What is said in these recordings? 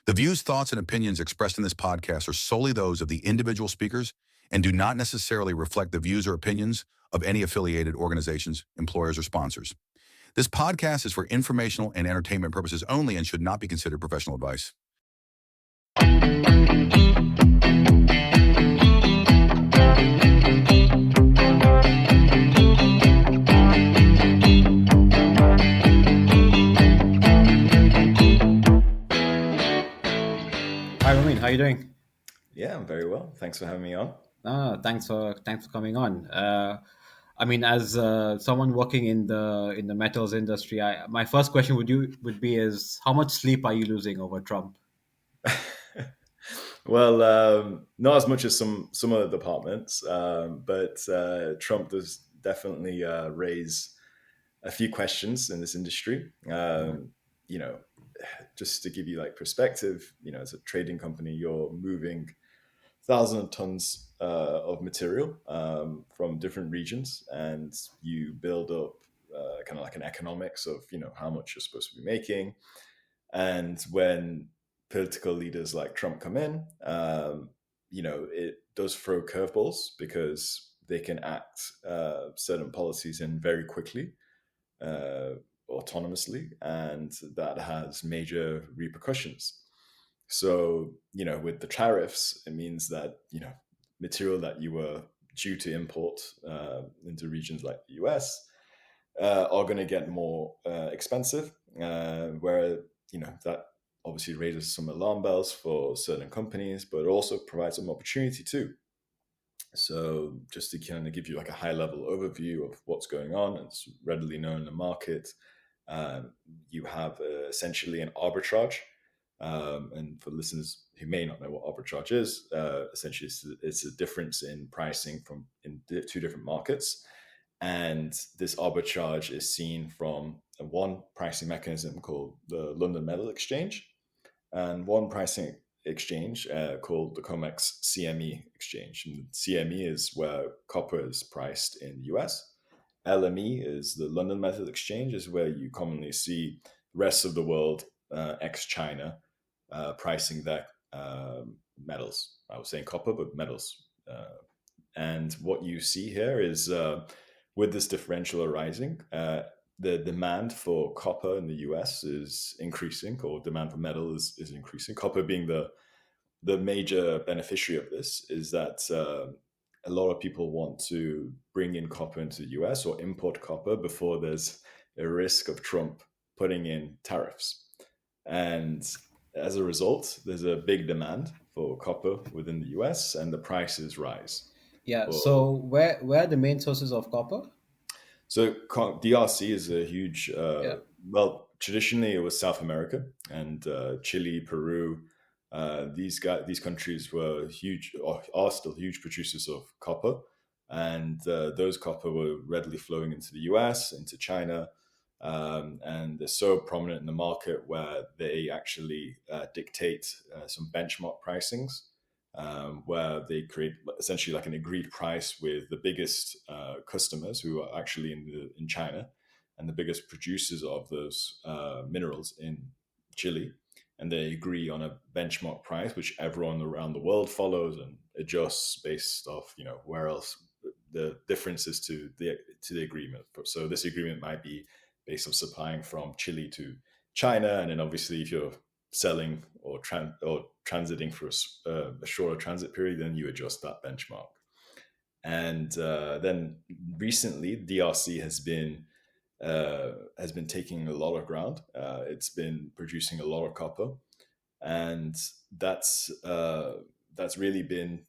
The views, thoughts, and opinions expressed in this podcast are solely those of the individual speakers and do not necessarily reflect the views or opinions of any affiliated organizations, employers, or sponsors. This podcast is for informational and entertainment purposes only and should not be considered professional advice. Hi, Ramin. How are you doing? Yeah, I'm very well. Thanks for having me on. Thanks for coming on. As someone working in the metals industry, my first question would be is how much sleep are you losing over Trump? Well, not as much as some other departments, but Trump does definitely raise a few questions in this industry. Just to give you like perspective, as a trading company, you're moving thousands of tons of material from different regions, and you build up kind of like an economics of how much you're supposed to be making. And when political leaders like Trump come in, it does throw curveballs because they can act certain policies in very quickly, autonomously, and that has major repercussions. So, with the tariffs, it means that, material that you were due to import into regions like the US are going to get more expensive, where, that obviously raises some alarm bells for certain companies, but also provides some opportunity too. So just to kind of give you like a high level overview of what's going on, it's readily known in the market. You have essentially an arbitrage. And for listeners who may not know what arbitrage is, essentially it's a difference in pricing in two different markets. And this arbitrage is seen from one pricing mechanism called the London Metal Exchange and one pricing exchange called the COMEX CME exchange. And CME is where copper is priced in the US. LME is the London Metal Exchange, is where you commonly see the rest of the world, ex-China, pricing their metals. I was saying copper, but metals. And what you see here is with this differential arising, the demand for copper in the US is increasing, or demand for metal is increasing. Copper being the major beneficiary of this is that a lot of people want to bring in copper into the US or import copper before there's a risk of Trump putting in tariffs. And as a result, there's a big demand for copper within the US and the prices rise. Yeah. So where are the main sources of copper? So DRC is a huge, well, traditionally it was South America and Chile, Peru. These countries were huge, or are still huge producers of copper. And those copper were readily flowing into the US, into China. And they're so prominent in the market where they actually dictate some benchmark pricings. Where they create essentially like an agreed price with the biggest customers who are actually in China and the biggest producers of those minerals in Chile. And they agree on a benchmark price, which everyone around the world follows and adjusts based off, where else the differences to the agreement. So this agreement might be based on supplying from Chile to China. And then obviously if you're selling or transiting for a shorter transit period, then you adjust that benchmark. And then recently, DRC has been taking a lot of ground. It's been producing a lot of copper, and that's really been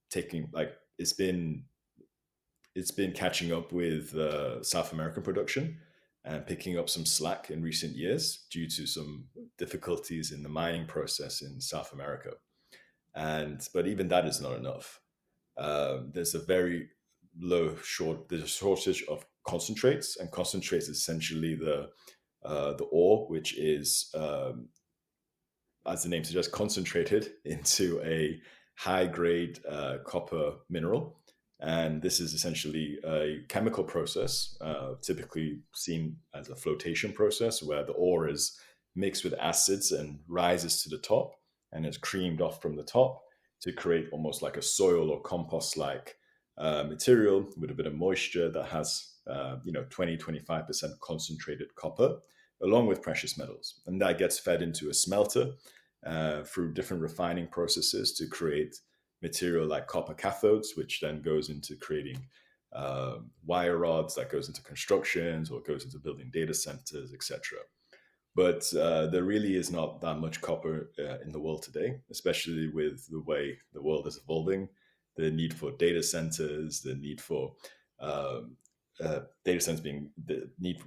taking it's been catching up with South American production and picking up some slack in recent years due to some difficulties in the mining process in South America. But even that is not enough. There's a very there's a shortage of concentrates, and concentrates is essentially the ore, which is, as the name suggests, concentrated into a high-grade copper mineral. And this is essentially a chemical process, typically seen as a flotation process, where the ore is mixed with acids and rises to the top and is creamed off from the top to create almost like a soil or compost-like material with a bit of moisture that has 20-25% concentrated copper along with precious metals. And that gets fed into a smelter through different refining processes to create material like copper cathodes, which then goes into creating wire rods that goes into constructions or goes into building data centers, etc. But there really is not that much copper in the world today, especially with the way the world is evolving. The need for data centers, the need for data centers being the need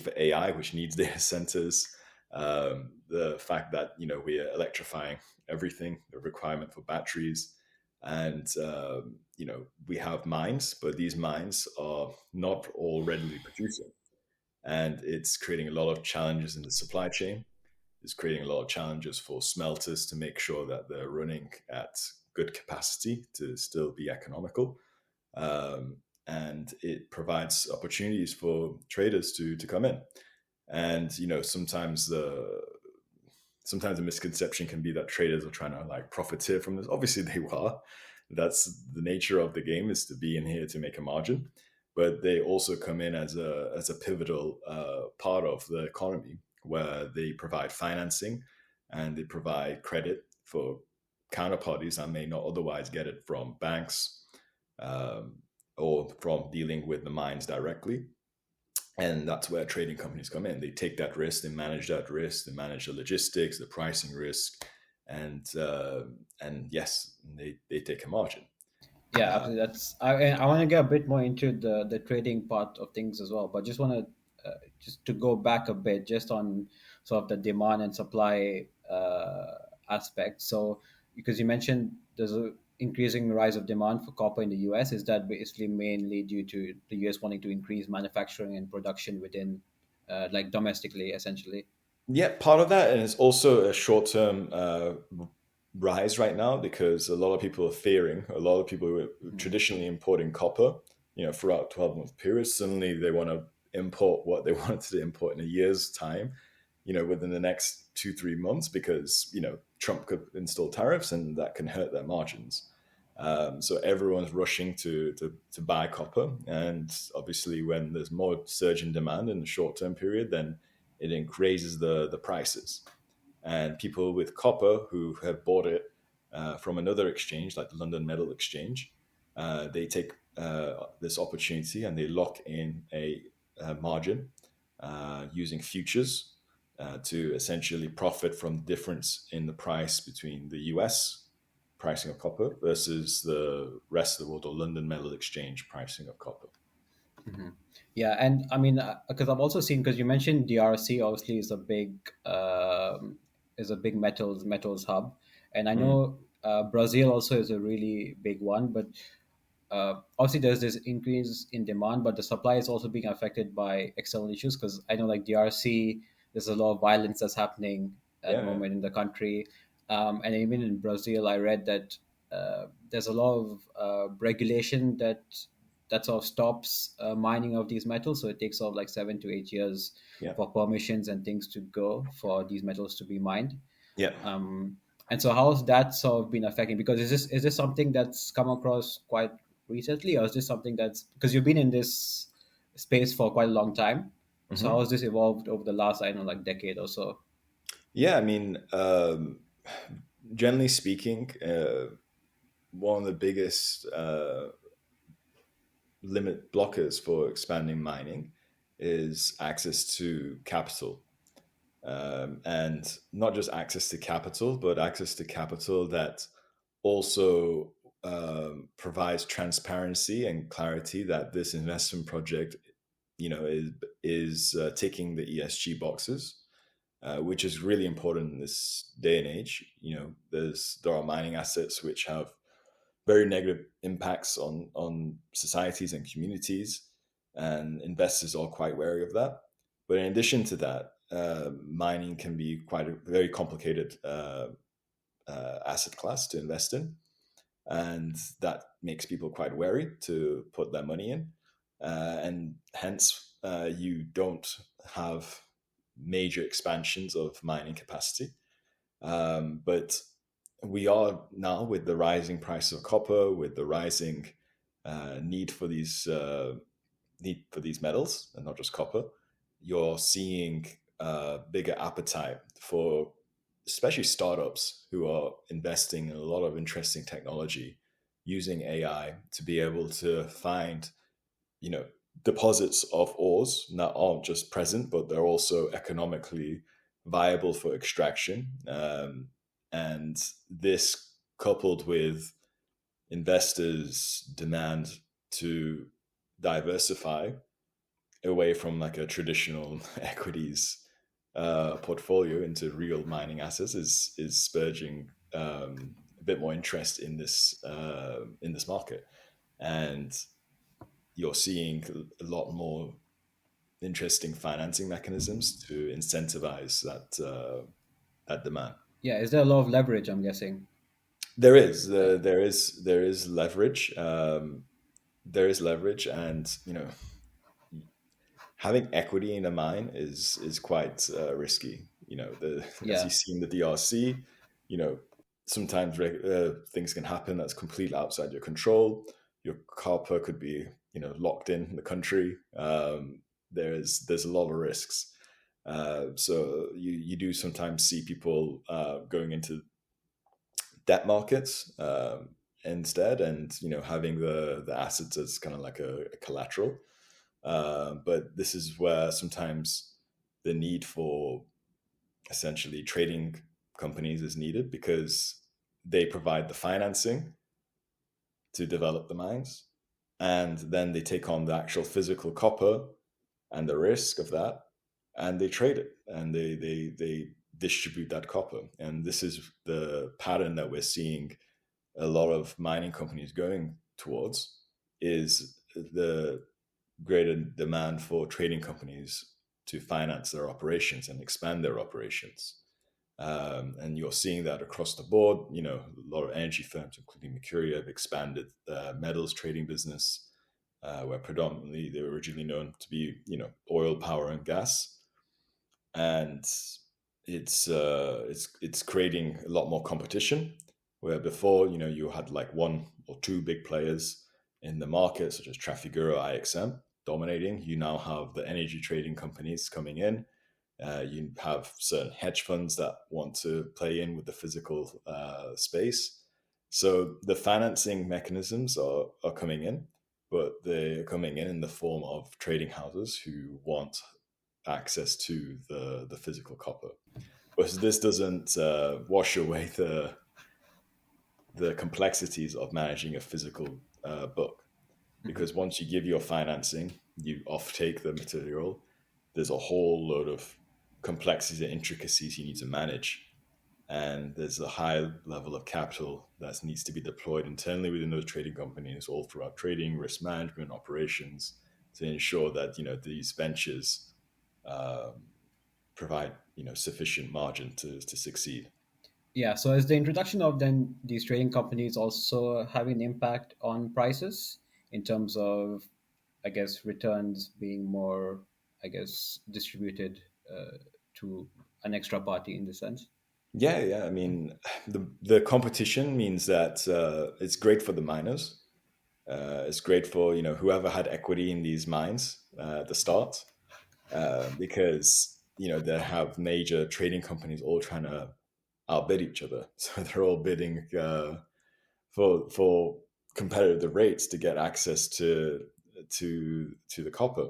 for AI, which needs data centers. The fact that we are electrifying everything, the requirement for batteries, and we have mines, but these mines are not all readily producing. And it's creating a lot of challenges in the supply chain. It's creating a lot of challenges for smelters to make sure that they're running at good capacity to still be economical. And it provides opportunities for traders to come in. And sometimes the misconception can be that traders are trying to like profiteer from this. Obviously, they are. That's the nature of the game, is to be in here to make a margin. But they also come in as a pivotal part of the economy, where they provide financing and they provide credit for counterparties that may not otherwise get it from banks or from dealing with the mines directly. And that's where trading companies come in. They take that risk, they manage that risk, they manage the logistics, the pricing risk, and yes, they take a margin. Yeah, absolutely. That's I want to get a bit more into the trading part of things as well, but just want to just to go back a bit, just on sort of the demand and supply aspect. So, because you mentioned there's a increasing rise of demand for copper in the US, is that basically mainly due to the US wanting to increase manufacturing and production within, like domestically, essentially? Yeah, part of that, and it's also a short-term rise right now because a lot of people are fearing. A lot of people who are traditionally importing copper, throughout 12-month periods, suddenly they want to import what they wanted to import in a year's time, within the next 2-3 months, because Trump could install tariffs and that can hurt their margins. So everyone's rushing to buy copper, and obviously when there's more surge in demand in the short-term period, then it increases the prices. And people with copper who have bought it from another exchange, like the London Metal Exchange, they take this opportunity and they lock in a margin using futures to essentially profit from the difference in the price between the US pricing of copper versus the rest of the world or London Metal Exchange pricing of copper. Mm-hmm. Yeah, and I mean, because I've also seen, because you mentioned DRC obviously is a big metals hub, and I know Brazil also is a really big one. But obviously, there's this increase in demand, but the supply is also being affected by external issues. Because I know, like DRC, there's a lot of violence that's happening at the moment in the country, and even in Brazil, I read that there's a lot of regulation that sort of stops mining of these metals. So it takes sort of like 7 to 8 years for permissions and things to go for these metals to be mined. Yeah. And so how has that sort of been affecting? Because is this something that's come across quite recently, or is this something that's, because you've been in this space for quite a long time? So how has this evolved over the last, I don't know, like decade or so? Yeah, I mean, generally speaking, one of the biggest limit blockers for expanding mining is access to capital. And not just access to capital, but access to capital that also provides transparency and clarity that this investment project, is ticking the ESG boxes, which is really important in this day and age. There are mining assets which have very negative impacts on societies and communities, and investors are quite wary of that. But in addition to that, mining can be quite a very complicated asset class to invest in, and that makes people quite wary to put their money in, and hence you don't have major expansions of mining capacity. But we are now, with the rising price of copper, with the rising need for these metals, and not just copper, you're seeing bigger appetite for especially startups who are investing in a lot of interesting technology using AI to be able to find, you know, deposits of ores that aren't just present, but they're also economically viable for extraction. And this, coupled with investors' demand to diversify away from like a traditional equities portfolio into real mining assets, is spurging a bit more interest in this market, and you're seeing a lot more interesting financing mechanisms to incentivize that demand. Yeah, is there a lot of leverage? I'm guessing. There is leverage. There is leverage, and having equity in a mine is quite risky. As you Yeah, see in the DRC, you know, sometimes things can happen that's completely outside your control. Your copper could be, locked in the country. There's a lot of risks. So you do sometimes see people going into debt markets instead, and having the assets as kind of like a collateral. But this is where sometimes the need for essentially trading companies is needed, because they provide the financing to develop the mines, and then they take on the actual physical copper and the risk of that, and they trade it, and they distribute that copper. And this is the pattern that we're seeing a lot of mining companies going towards, is the greater demand for trading companies to finance their operations and expand their operations. And you're seeing that across the board. A lot of energy firms, including Mercuria, have expanded metals trading business, where predominantly they were originally known to be, oil, power, and gas. And it's creating a lot more competition, where before, you had like one or two big players in the market, such as Trafigura, IXM, dominating. You now have the energy trading companies coming in. You have certain hedge funds that want to play in with the physical space. So the financing mechanisms are coming in, but they're coming in the form of trading houses who want access to the physical copper. But this doesn't wash away the complexities of managing a physical book, because once you give your financing, you offtake the material. There's a whole load of complexities and intricacies you need to manage, and there's a high level of capital that needs to be deployed internally within those trading companies, all throughout trading, risk management, operations, to ensure that these ventures provide sufficient margin to succeed. yeah. So is the introduction of then these trading companies also having an impact on prices in terms of, I guess, returns being more, I guess, distributed to an extra party in the sense? Yeah. I mean, the competition means that it's great for the miners. It's great for whoever had equity in these mines at the start, because they have major trading companies all trying to outbid each other. So they're all bidding for competitive rates to get access to the copper.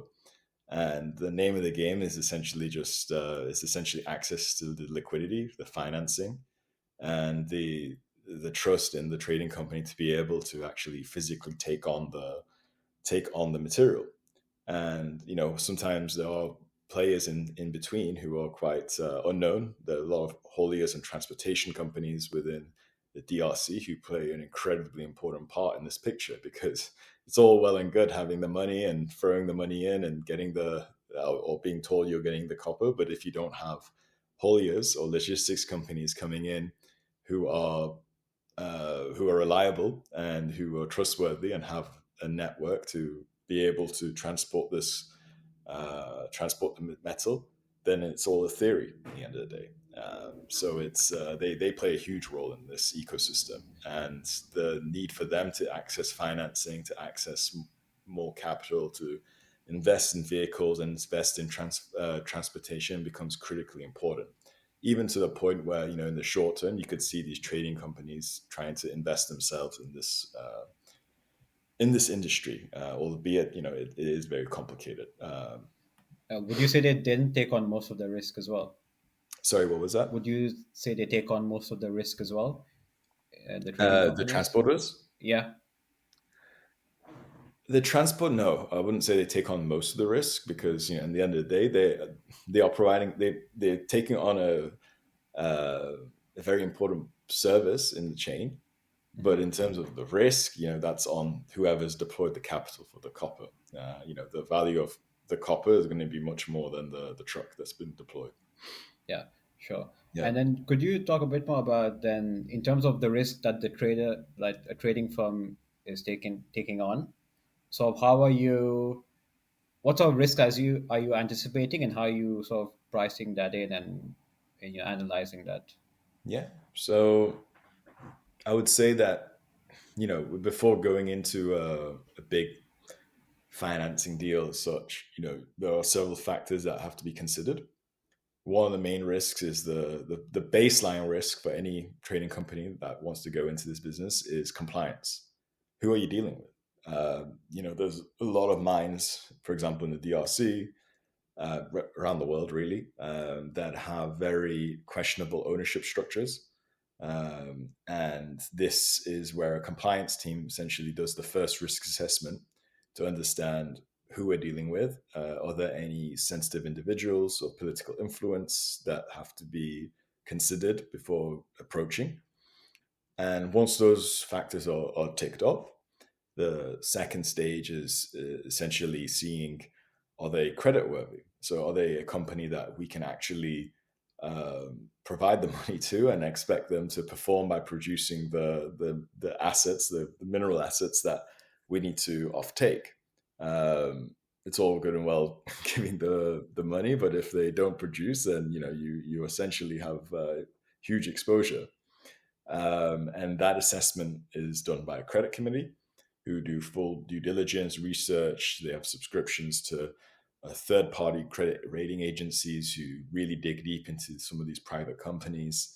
And the name of the game is essentially just it's essentially access to the liquidity, the financing, and the trust in the trading company to be able to actually physically take on the material. And sometimes there are players in between who are quite unknown. There are a lot of hauliers and transportation companies within the DRC who play an incredibly important part in this picture, because it's all well and good having the money and throwing the money in and getting or being told you're getting the copper, but if you don't have hauliers or logistics companies coming in who are reliable and who are trustworthy and have a network to be able to transport the metal, then it's all a theory at the end of the day. So it's they play a huge role in this ecosystem, and the need for them to access financing, to access more capital, to invest in vehicles and invest in transportation becomes critically important. Even to the point where, in the short term, you could see these trading companies trying to invest themselves in this industry, albeit it is very complicated. Would you say they didn't take on most of the risk as well? Sorry, what was that? Would you say they take on most of the risk as well? The trading The companies? transporters? Yeah. The transport, no, I wouldn't say they take on most of the risk, because in the end of the day, they are providing, they're taking on a very important service in the chain. But in terms of the risk, that's on whoever's deployed the capital for the copper. The value of the copper is going to be much more than the truck that's been deployed. Yeah, sure. Yeah. And then could you talk a bit more about then in terms of the risk that the trader, like a trading firm, is taking on? So how are you? What sort of risk are you anticipating, and how are you sort of pricing that in and you're analyzing that? Yeah. So I would say that, before going into a big financing deal as such, there are several factors that have to be considered. One of the main risks is the baseline risk for any trading company that wants to go into this business is compliance. Who are you dealing with? There's a lot of mines, for example, in the DRC, around the world, really, that have very questionable ownership structures. And this is where a compliance team essentially does the first risk assessment to understand who we're dealing with. Are there any sensitive individuals or political influence that have to be considered before approaching? And once those factors are ticked off, the second stage is essentially seeing, are they creditworthy? So are they a company that we can actually provide the money to and expect them to perform by producing the assets, the mineral assets that we need to offtake? It's all good and well giving the money, but if they don't produce, then you essentially have huge exposure. And that assessment is done by a credit committee who do full due diligence research. They have subscriptions to third-party credit rating agencies who really dig deep into some of these private companies,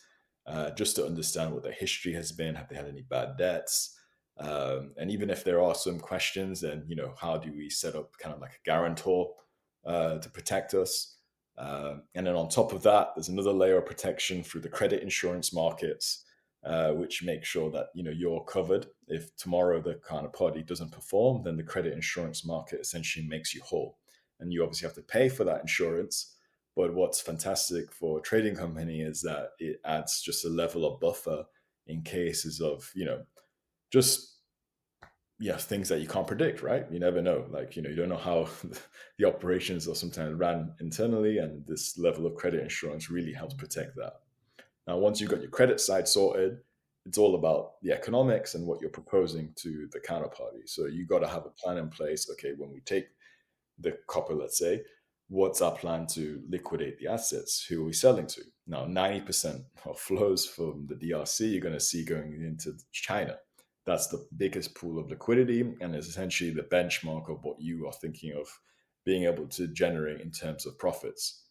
just to understand what their history has been. Have they had any bad debts? And even if there are some questions, then how do we set up kind of like a guarantor to protect us? And then on top of that, there's another layer of protection through the credit insurance markets, which makes sure that you're covered. If tomorrow the counterparty doesn't perform, then the credit insurance market essentially makes you whole, and you obviously have to pay for that insurance. But what's fantastic for a trading company is that it adds just a level of buffer in cases of just things that you can't predict, right? You never know. Like, you don't know how the operations are sometimes ran internally, and this level of credit insurance really helps protect that. Now, once you've got your credit side sorted, it's all about the economics and what you're proposing to the counterparty. So you got to have a plan in place. Okay, when we take the copper, let's say, what's our plan to liquidate the assets? Who are we selling to? Now, 90% of flows from the DRC you're going to see going into China. That's the biggest pool of liquidity, and is essentially the benchmark of what you are thinking of being able to generate in terms of profits.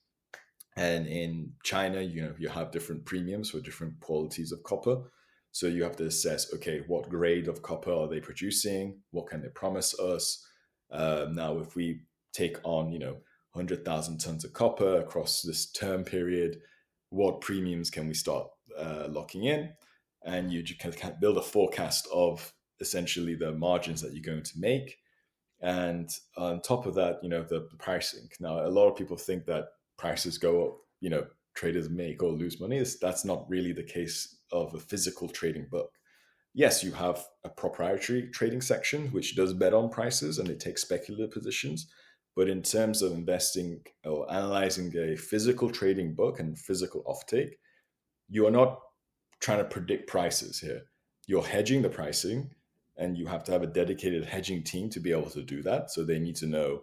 And in China, you have different premiums for different qualities of copper. So you have to assess, okay, what grade of copper are they producing? What can they promise us? Now, if we take on, 100,000 tons of copper across this term period, what premiums can we start locking in? And you can build a forecast of essentially the margins that you're going to make. And on top of that, the pricing. Now, a lot of people think that prices go up, traders make or lose money. That's not really the case of a physical trading book. Yes, you have a proprietary trading section, which does bet on prices and it takes speculative positions. But in terms of investing or analyzing a physical trading book and physical offtake, you are not trying to predict prices here. You're hedging the pricing, and you have to have a dedicated hedging team to be able to do that. So they need to know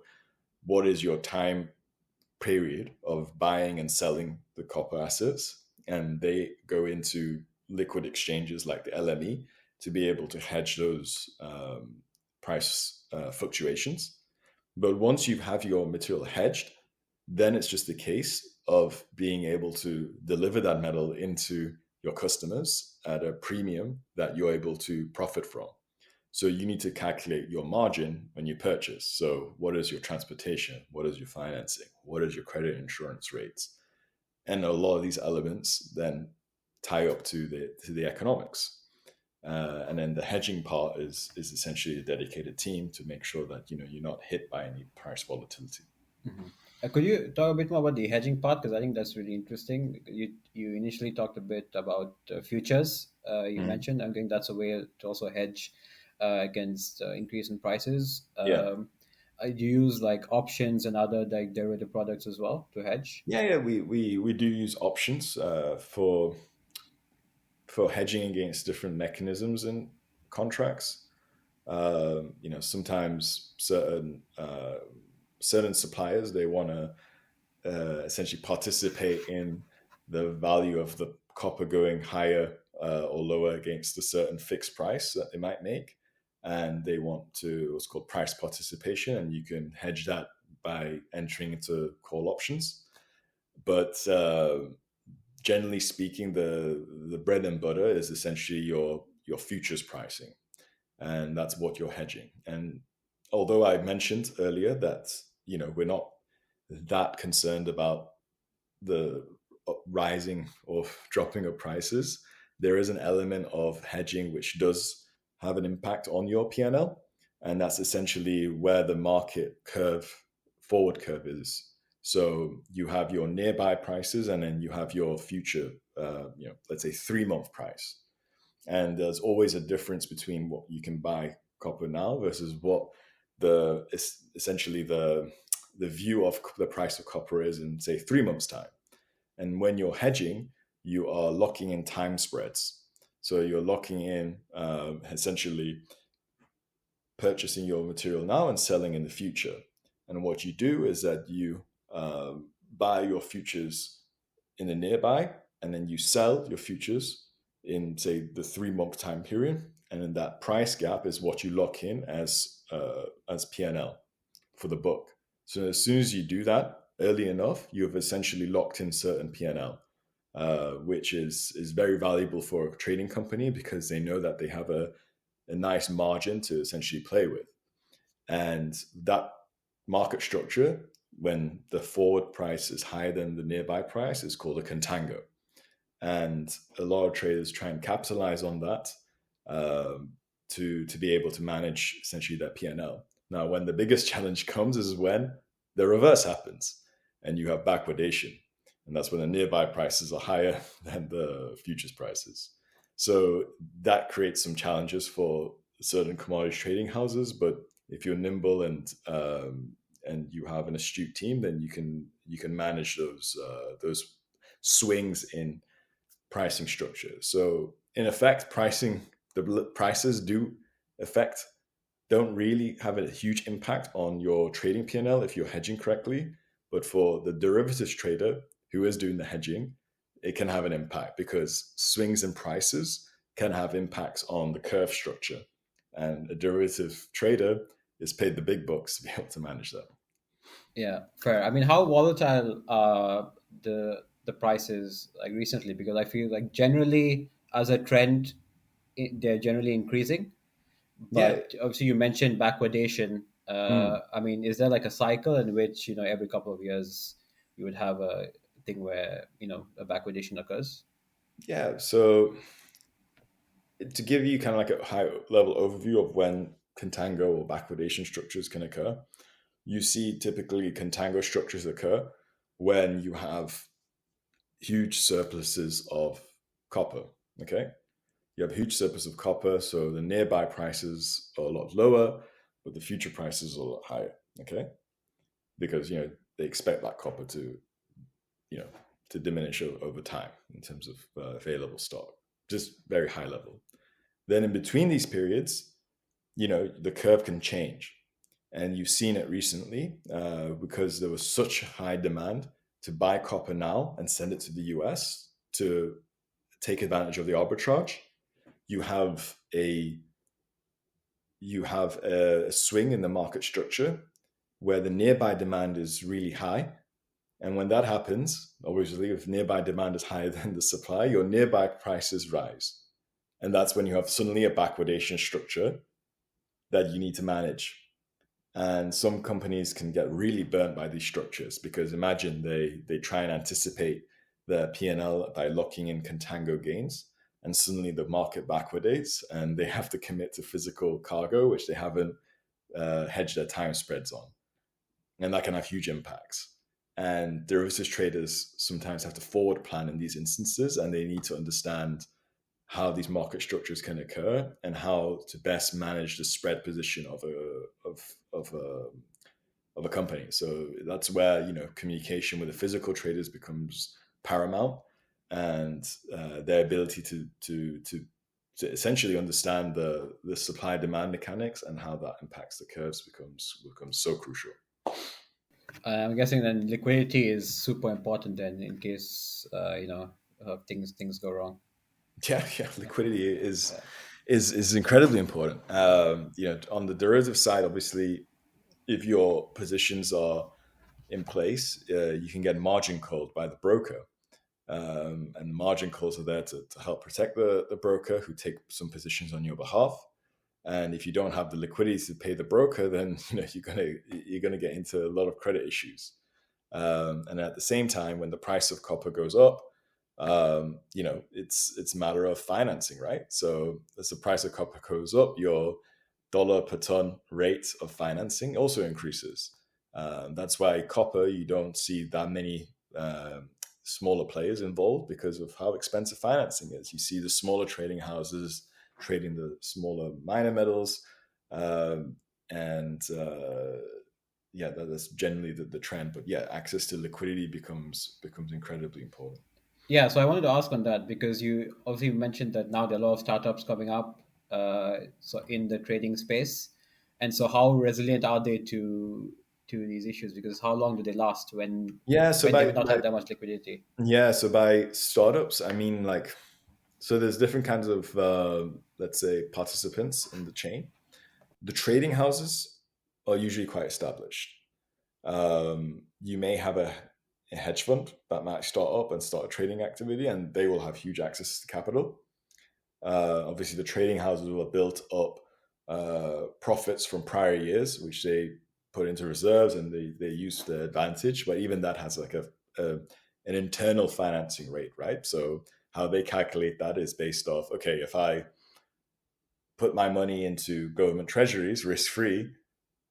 what is your time period of buying and selling the copper assets, and they go into liquid exchanges like the LME to be able to hedge those price fluctuations. But once you have your material hedged, then it's just a case of being able to deliver that metal into your customers at a premium that you're able to profit from. So you need to calculate your margin when you purchase. So what is your transportation? What is your financing? What is your credit insurance rates? And a lot of these elements then tie up to the economics. And then the hedging part is essentially a dedicated team to make sure that you're not hit by any price volatility. Mhm. Could you talk a bit more about the hedging part? Because I think that's really interesting. You initially talked a bit about futures. You mentioned. I think that's a way to also hedge against increase in prices. Yeah. Do you use like options and other like derivative products as well to hedge? Yeah. We do use options for hedging against different mechanisms in contracts. Sometimes certain suppliers, they want to essentially participate in the value of the copper going higher or lower against a certain fixed price that they might make, and they want to what's called price participation, and you can hedge that by entering into call options. But generally speaking, the bread and butter is essentially your futures pricing, and that's what you're hedging. And although I mentioned earlier that we're not that concerned about the rising or dropping of prices, there is an element of hedging which does have an impact on your P&L, and that's essentially where the market forward curve is. So you have your nearby prices, and then you have your future, let's say 3-month price. And there's always a difference between what you can buy copper now versus what essentially the view of the price of copper is in, say, 3 months' time. And when you're hedging, you are locking in time spreads. So you're locking in essentially purchasing your material now and selling in the future. And what you do is that you buy your futures in the nearby, and then you sell your futures in, say, the 3-month time period. And then that price gap is what you lock in as P&L for the book. So as soon as you do that early enough, you've essentially locked in certain P&L, which is very valuable for a trading company because they know that they have a nice margin to essentially play with. And that market structure, when the forward price is higher than the nearby price, is called a contango. And a lot of traders try and capitalize on that to be able to manage essentially their P&L. Now, when the biggest challenge comes is when the reverse happens and you have backwardation. And that's when the nearby prices are higher than the futures prices. So that creates some challenges for certain commodity trading houses. But if you're nimble and you have an astute team, then you can manage those swings in pricing structure. So in effect, the prices don't really have a huge impact on your trading P&L if you're hedging correctly. But for the derivatives trader who is doing the hedging, it can have an impact because swings in prices can have impacts on the curve structure. And a derivative trader is paid the big bucks to be able to manage that. Yeah, fair. I mean, how volatile are the prices like recently? Because I feel like generally, as a trend, they're generally increasing. But obviously, you mentioned backwardation. I mean, is there like a cycle in which every couple of years you would have a thing where a backwardation occurs? Yeah. So to give you kind of like a high level overview of when contango or backwardation structures can occur, you see typically contango structures occur when you have huge surpluses of copper. Okay. You have a huge surplus of copper, so the nearby prices are a lot lower, but the future prices are a lot higher. Okay. Because, they expect that copper to diminish over time in terms of available stock, just very high level. Then in between these periods, the curve can change. And you've seen it recently because there was such high demand to buy copper now and send it to the US to take advantage of the arbitrage. You have a swing in the market structure where the nearby demand is really high. And when that happens, obviously, if nearby demand is higher than the supply, your nearby prices rise. And that's when you have suddenly a backwardation structure that you need to manage. And some companies can get really burnt by these structures because imagine they try and anticipate their P&L by locking in contango gains, and suddenly the market backwardates and they have to commit to physical cargo, which they haven't hedged their time spreads on. And that can have huge impacts. And derivatives traders sometimes have to forward plan in these instances, and they need to understand how these market structures can occur and how to best manage the spread position of a company. So that's where communication with the physical traders becomes paramount, and their ability to essentially understand the supply demand mechanics and how that impacts the curves becomes so crucial. I'm guessing then liquidity is super important then in case things go wrong. Yeah, liquidity is incredibly important. On the derivative side, obviously, if your positions are in place, you can get margin called by the broker. And the margin calls are there to help protect the broker who take some positions on your behalf. And if you don't have the liquidity to pay the broker, then you're gonna get into a lot of credit issues. And at the same time, when the price of copper goes up, it's a matter of financing, right? So as the price of copper goes up, your dollar per ton rate of financing also increases. That's why copper, you don't see that many smaller players involved because of how expensive financing is. You see the smaller trading houses trading the smaller minor metals, that's generally the trend. But yeah, access to liquidity becomes incredibly important. Yeah, so I wanted to ask on that because you obviously mentioned that now there are a lot of startups coming up, so in the trading space, and so how resilient are they to these issues? Because how long do they last when Yeah, so they will not have that much liquidity? by startups, I mean so there's different kinds of let's say participants in the chain. The trading houses are usually quite established. You may have a hedge fund that might start up and start a trading activity, and they will have huge access to capital. Obviously, the trading houses will have built up profits from prior years, which they put into reserves and they use to their advantage. But even that has like an internal financing rate, right? So how they calculate that is based off, okay, if I put my money into government treasuries risk free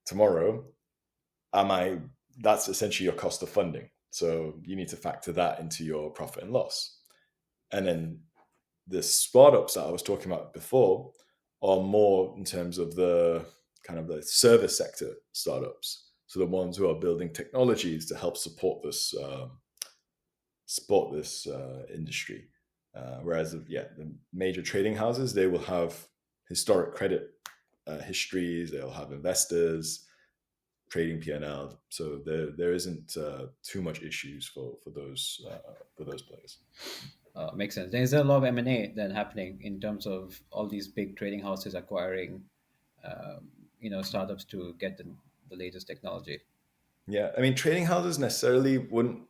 tomorrow, that's essentially your cost of funding. So you need to factor that into your profit and loss. And then the startups that I was talking about before are more in terms of the kind of the service sector startups. So the ones who are building technologies to help support this industry. Whereas the major trading houses, they will have historic credit histories. They'll have investors, trading P&L. So there isn't too much issues for those players. Makes sense. There's a lot of M&A then happening in terms of all these big trading houses acquiring, startups to get the latest technology. Yeah, I mean, trading houses necessarily wouldn't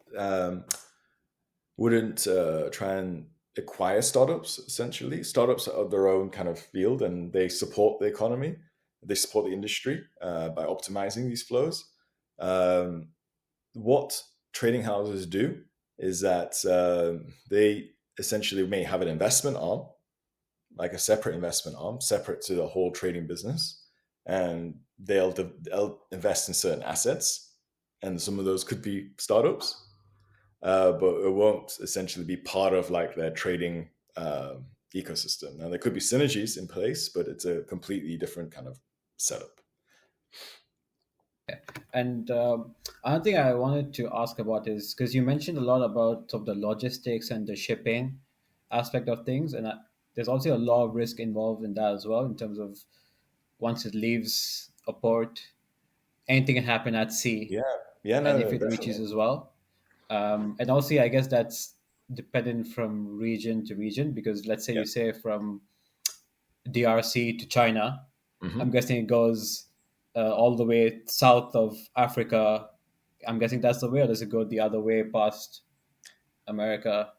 try and acquire startups. Essentially, startups are their own kind of field, and they support the economy. They support the industry by optimizing these flows. What trading houses do is that they essentially may have an investment arm, like a separate investment arm, separate to the whole trading business, and they'll invest in certain assets, and some of those could be startups, but it won't essentially be part of like their trading ecosystem. Now there could be synergies in place, but it's a completely different kind of setup. And another thing I wanted to ask about is because you mentioned a lot about sort of the logistics and the shipping aspect of things, and there's also a lot of risk involved in that as well in terms of once it leaves a port, anything can happen at sea, Yeah, yeah, and no, if no, it reaches definitely. as well. And also, I guess that's dependent from region to region, because let's say Yeah. you say from DRC to China, I'm Hmm. guessing it goes all the way south of Africa. I'm guessing that's the way, or does it go the other way past America?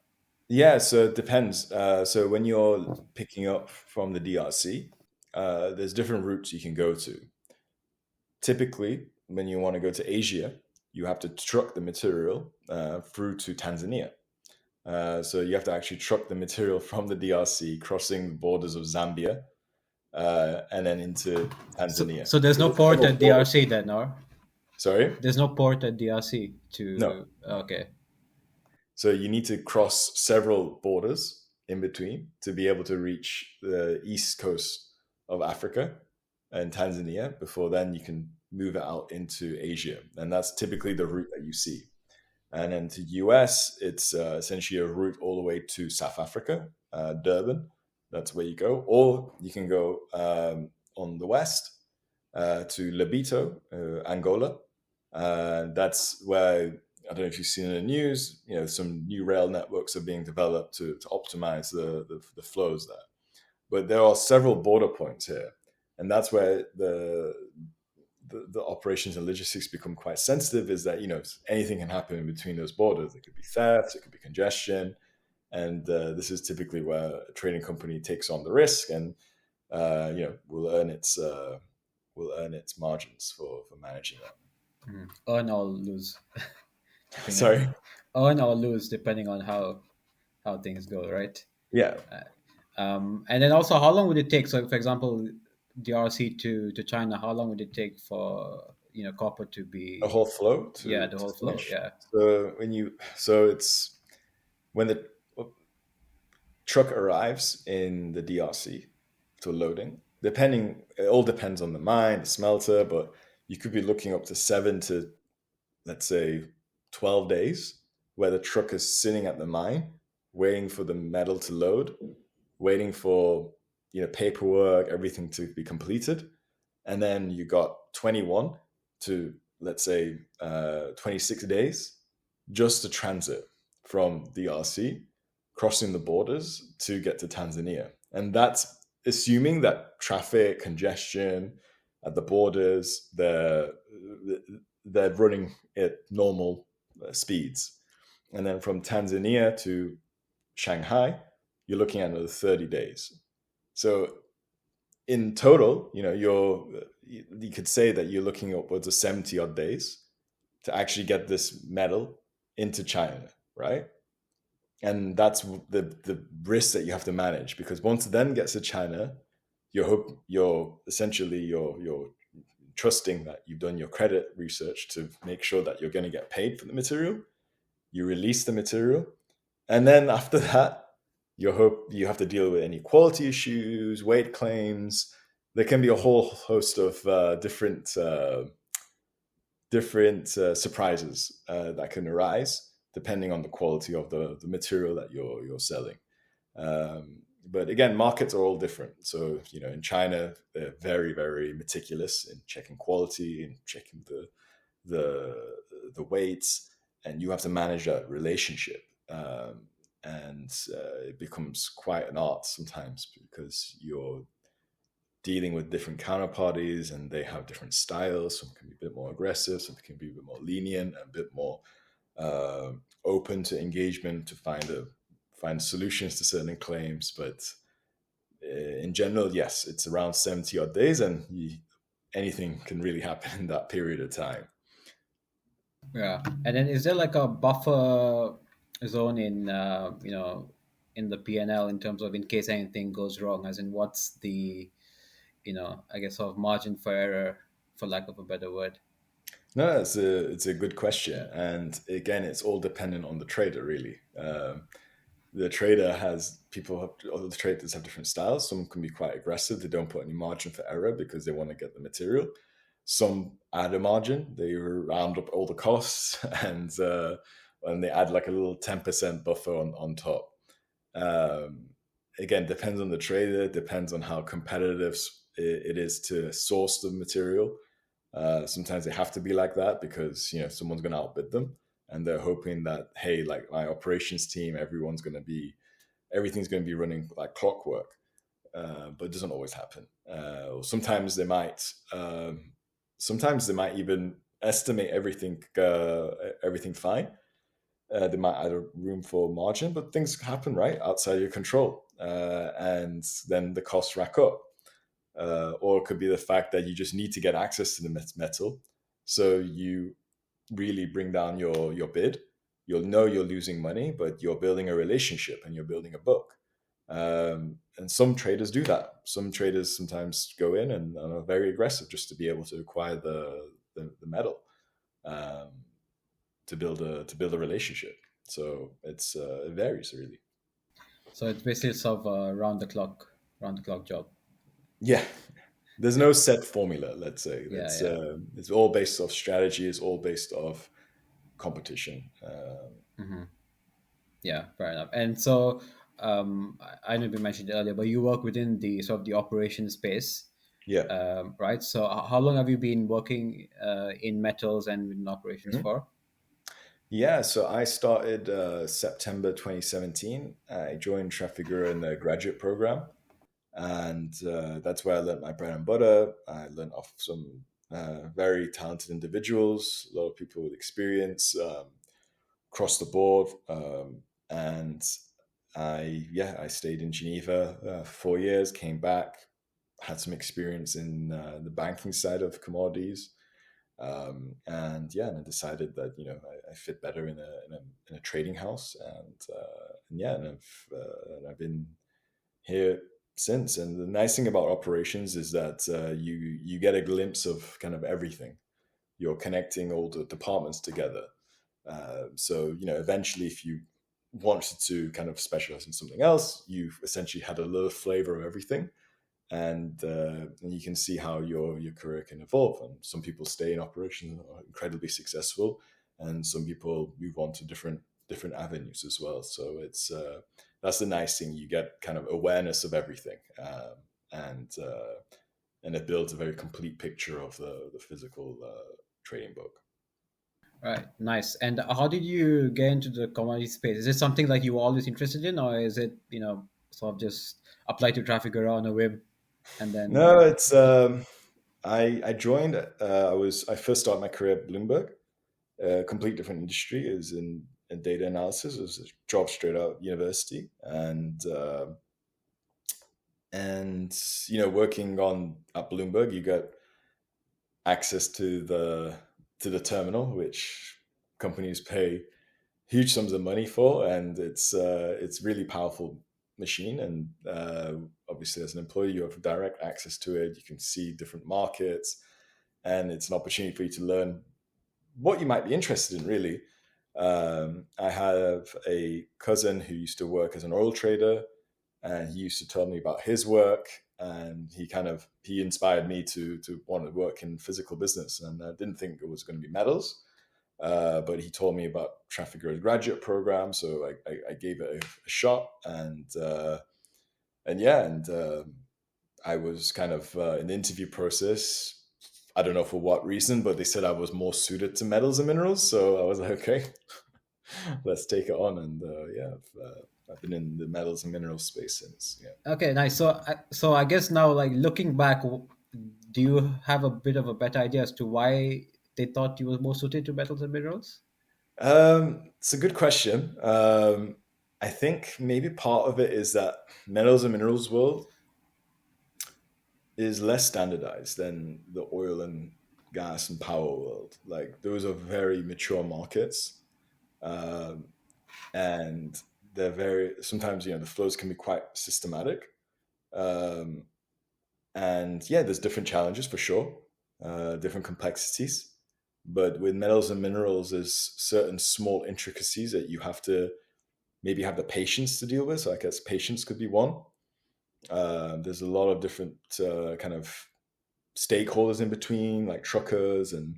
Yeah, so it depends. So when you're picking up from the DRC, there's different routes you can go to. Typically, when you want to go to Asia, you have to truck the material through to Tanzania. So you have to actually truck the material from the DRC, crossing the borders of Zambia, and then into So, Tanzania. so there's So no there's port several at borders. DRC then, or Sorry? there's no port at DRC No, to. no. Okay. So you need to cross several borders in between to be able to reach the east coast of Africa and Tanzania. Before then, you can move it out into Asia, and that's typically the route that you see. And then to US, it's essentially a route all the way to South Africa, Durban. That's where you go, or you can go on the west to Lobito, Angola. That's where I don't know if you've seen in the news. You know, some new rail networks are being developed to optimize the flows there. But there are several border points here, and that's where the operations and logistics become quite sensitive. Is that anything can happen in between those borders. It could be theft, it could be congestion, and this is typically where a trading company takes on the risk and will earn its margins for managing that. Earn or lose, depending Sorry. earn or lose depending on how things go, right? Yeah, And then also, how long would it take? So, for example, DRC to China, how long would it take for copper to a be, whole flow yeah, the to whole flow, finish. yeah. So it's when the truck arrives in the DRC to loading. Depending, it all depends on the mine, the smelter, but you could be looking up to 7 to, let's say, 12 days, where the truck is sitting at the mine, waiting for the metal to load, waiting for paperwork, everything to be completed, and then you got 21 to, let's say, 26 days just to transit from DRC, crossing the borders to get to Tanzania. And that's assuming that traffic congestion at the borders, they're running at normal speeds. And then from Tanzania to Shanghai, you're looking at another 30 days. So in total, you could say that you're looking upwards of 70 odd days to actually get this metal into China, right? And that's the risk that you have to manage, because once it then gets to China, you're essentially you're trusting that you've done your credit research to make sure that you're going to get paid for the material. You release the material, and then after that, you have to deal with any quality issues, weight claims. There can be a whole host of different surprises that can arise depending on the quality of the material that you're selling. But again, markets are all different. So in China, they're very, very meticulous in checking quality and checking the the weights, and you have to manage that relationship. And it becomes quite an art sometimes, because you're dealing with different counterparties and they have different styles. Some can be a bit more aggressive, some can be a bit more lenient, a bit more uh, open to engagement to find solutions to certain claims. But in general, yes, it's around 70 odd days, and anything can really happen in that period of time. Yeah. And then is there like a buffer zone in in the PNL in terms of in case anything goes wrong, as in what's the I guess sort of margin for error, for lack of a better word. No, it's a good question, and again, it's all dependent on the trader, really. The trader has all the traders have different styles. Some can be quite aggressive. They don't put any margin for error because they want to get the material. Some add a margin. They round up all the costs and they add like a little 10% buffer on top. Um, Again, depends on the trader. Depends on how competitive it is to source the material. Sometimes they have to be like that because someone's going to outbid them, and they're hoping that, hey, like my operations team, everything's going to be running like clockwork. But it doesn't always happen. Or sometimes they might even estimate everything fine. They might add a room for margin, but things happen right outside your control, and then the costs rack up. Or it could be the fact that you just need to get access to the metal, so you really bring down your bid. You'll know you're losing money, but you're building a relationship and you're building a book. And some traders do that. Some traders sometimes go in and are very aggressive just to be able to acquire the metal, um, to build a relationship. So it varies really. So it's basically sort of a round the clock job. Yeah, there's no set formula. Let's say Yeah, yeah. it's all based off strategy. It's all based off competition. Yeah, fair enough. And so, I know you mentioned it earlier, but you work within the sort of the operation space, Yeah. right? So, how long have you been working in metals and within operations Mhm. for? Yeah, so I started September 2017. I joined Trafigura in the graduate program, and that's where I learned my bread and butter. I learned off some very talented individuals, a lot of people with experience across the board, and I stayed in Geneva for 4 years, came back, had some experience in the banking side of commodities, and I decided that I fit better in a trading house, and I've been here since. And the nice thing about operations is that you get a glimpse of kind of everything. You're connecting all the departments together. So eventually, if you wanted to kind of specialize in something else, you've essentially had a little flavor of everything, and you can see how your career can evolve. And some people stay in operations and are incredibly successful, and some people move on to different avenues as well. So it's that's the nice thing. You get kind of awareness of everything, and and it builds a very complete picture of the physical trading book. Right, nice. And how did you get into the commodity space? Is it something like you were always interested in, or is it sort of just apply to traffic around a whim and No, then? it's I joined. I first started my career at Bloomberg, a complete different industry. It was in data analysis. It was a job straight out of university, and working on at Bloomberg, you get access to the terminal, which companies pay huge sums of money for, and it's really powerful machine. And obviously, as an employee, you have direct access to it. You can see different markets, and it's an opportunity for you to learn what you might be interested in, really. I have a cousin who used to work as an oil trader, and he used to tell me about his work, and he inspired me to want to work in physical business. And I didn't think it was going to be metals, but he told me about Trafigura's graduate program, so I gave it a shot, and I was kind of in the interview process. I don't know for what reason, but they said I was more suited to metals and minerals. So I was like, okay, let's take it on. And I've been in the metals and minerals space since. Yeah. Okay, nice. So I guess now, like looking back, do you have a bit of a better idea as to why they thought you were more suited to metals and minerals? It's a good question. I think maybe part of it is that metals and minerals world is less standardized than the oil and gas and power world. Like those are very mature markets, um, and they're very sometimes the flows can be quite systematic, um, and yeah, there's different challenges for sure, different complexities. But with metals and minerals, there's certain small intricacies that you have to maybe have the patience to deal with. So I guess patience could be one. There's a lot of different kind of stakeholders in between, like truckers and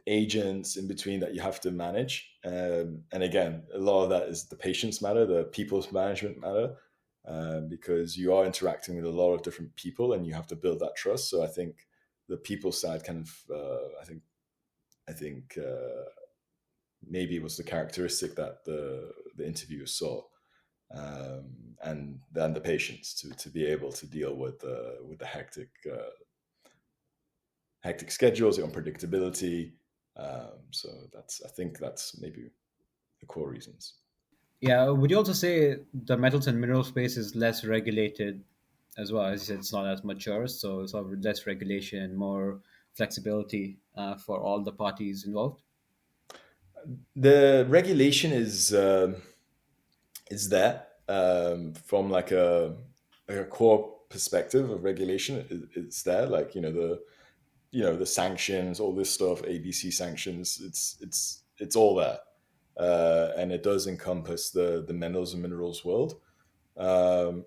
agents in between that you have to manage. And again, a lot of that is the patience matter, the people's management matter, because you are interacting with a lot of different people and you have to build that trust. So I think the people side kind of I think maybe was the characteristic that the interviewers saw, and then the patience to be able to deal with the hectic schedules, the unpredictability. So I think that's maybe the core reasons. Yeah, would you also say the metals and mineral space is less regulated as well? As you said, it's not as mature, so sort of less regulation and more flexibility for all the parties involved. The regulation is there, from like a core perspective of regulation. It's there, like the sanctions, all this stuff, ABC sanctions. It's all there, and it does encompass the metals and minerals world. Um,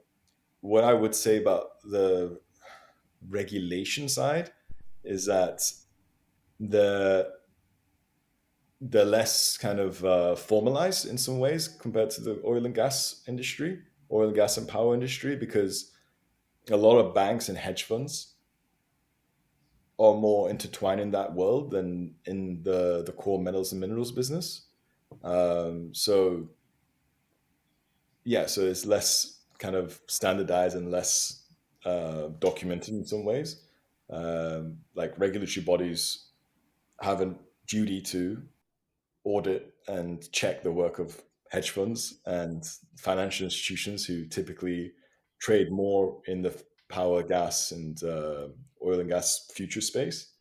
what I would say about the regulation side is that the they're less kind of formalized in some ways compared to the oil and gas and power industry, because a lot of banks and hedge funds are more intertwined in that world than in the core metals and minerals business. So yeah, so it's less kind of standardized and less documented in some ways. Like regulatory bodies have a duty to audit and check the work of hedge funds and financial institutions who typically trade more in the power, gas, and oil and gas future space.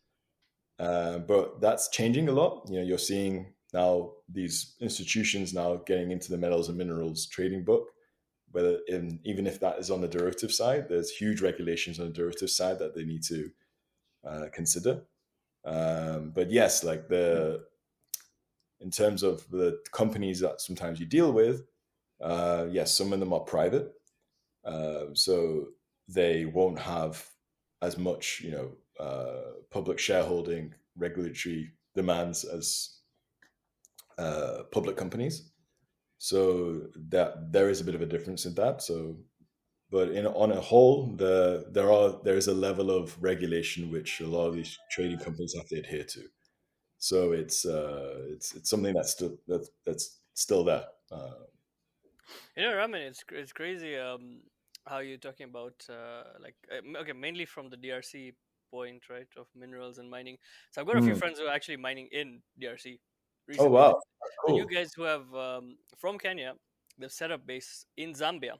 But that's changing a lot. You're seeing now these institutions now getting into the metals and minerals trading book. Even if that is on the derivative side, there's huge regulations on the derivative side that they need to consider. But yes, like in terms of the companies that sometimes you deal with, yes, some of them are private, so they won't have as much, public shareholding regulatory demands as public companies. So that there is a bit of a difference in that. So, but on a whole, there is a level of regulation which a lot of these trading companies have to adhere to. So it's something that's still there. Raman, it's crazy how you're talking about okay, mainly from the DRC point, right, of minerals and mining. So I've got a few Mm. friends who are actually mining in DRC Oh recently, wow, and you cool. guys who have from Kenya, they've set up base in Zambia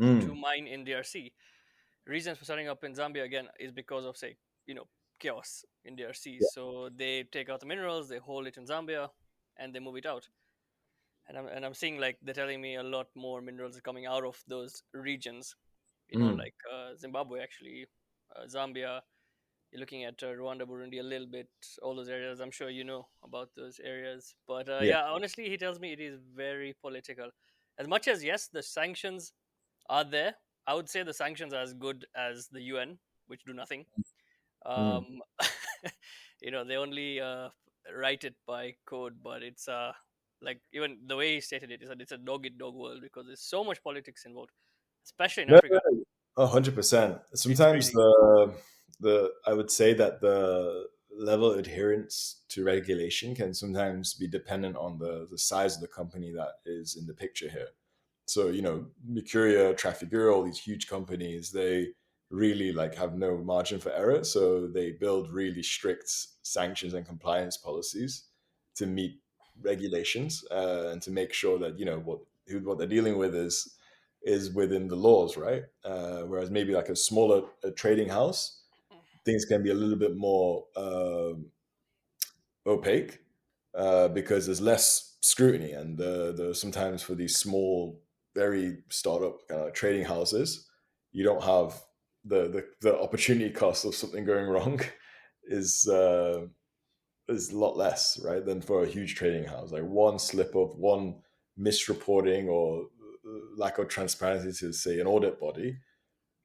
to Mm. mine in DRC. Reasons for setting up in Zambia again is because of, say, chaos in DRC. Yeah. So they take out the minerals, they hold it in Zambia, and they move it out. And I'm seeing, like, they're telling me a lot more minerals are coming out of those regions. Mm. Like Zimbabwe, actually, Zambia. You're looking at Rwanda, Burundi a little bit, all those areas. I'm sure you know about those areas. But Yeah. yeah, honestly, he tells me it is very political. As much as, yes, the sanctions are there, I would say the sanctions are as good as the UN, which do nothing. Mm. Um, they only write it by code, but it's like, even the way he stated it is that it's a dog eat dog world because there's so much politics involved, especially in No, Africa. 100%. It's Sometimes crazy. the I would say that the level of adherence to regulation can sometimes be dependent on the size of the company that is in the picture here. So, Mercuria, Trafigura, all these huge companies, they really like have no margin for error. So they build really strict sanctions and compliance policies to meet regulations, and to make sure that what they're dealing with is within the laws, right? Whereas maybe like a trading house, things can be a little bit more opaque, because there's less scrutiny, and sometimes for these small, very startup trading houses, you don't have the opportunity cost of something going wrong is is a lot less, right, than for a huge trading house. Like one slip up, one misreporting, or lack of transparency to, say, an audit body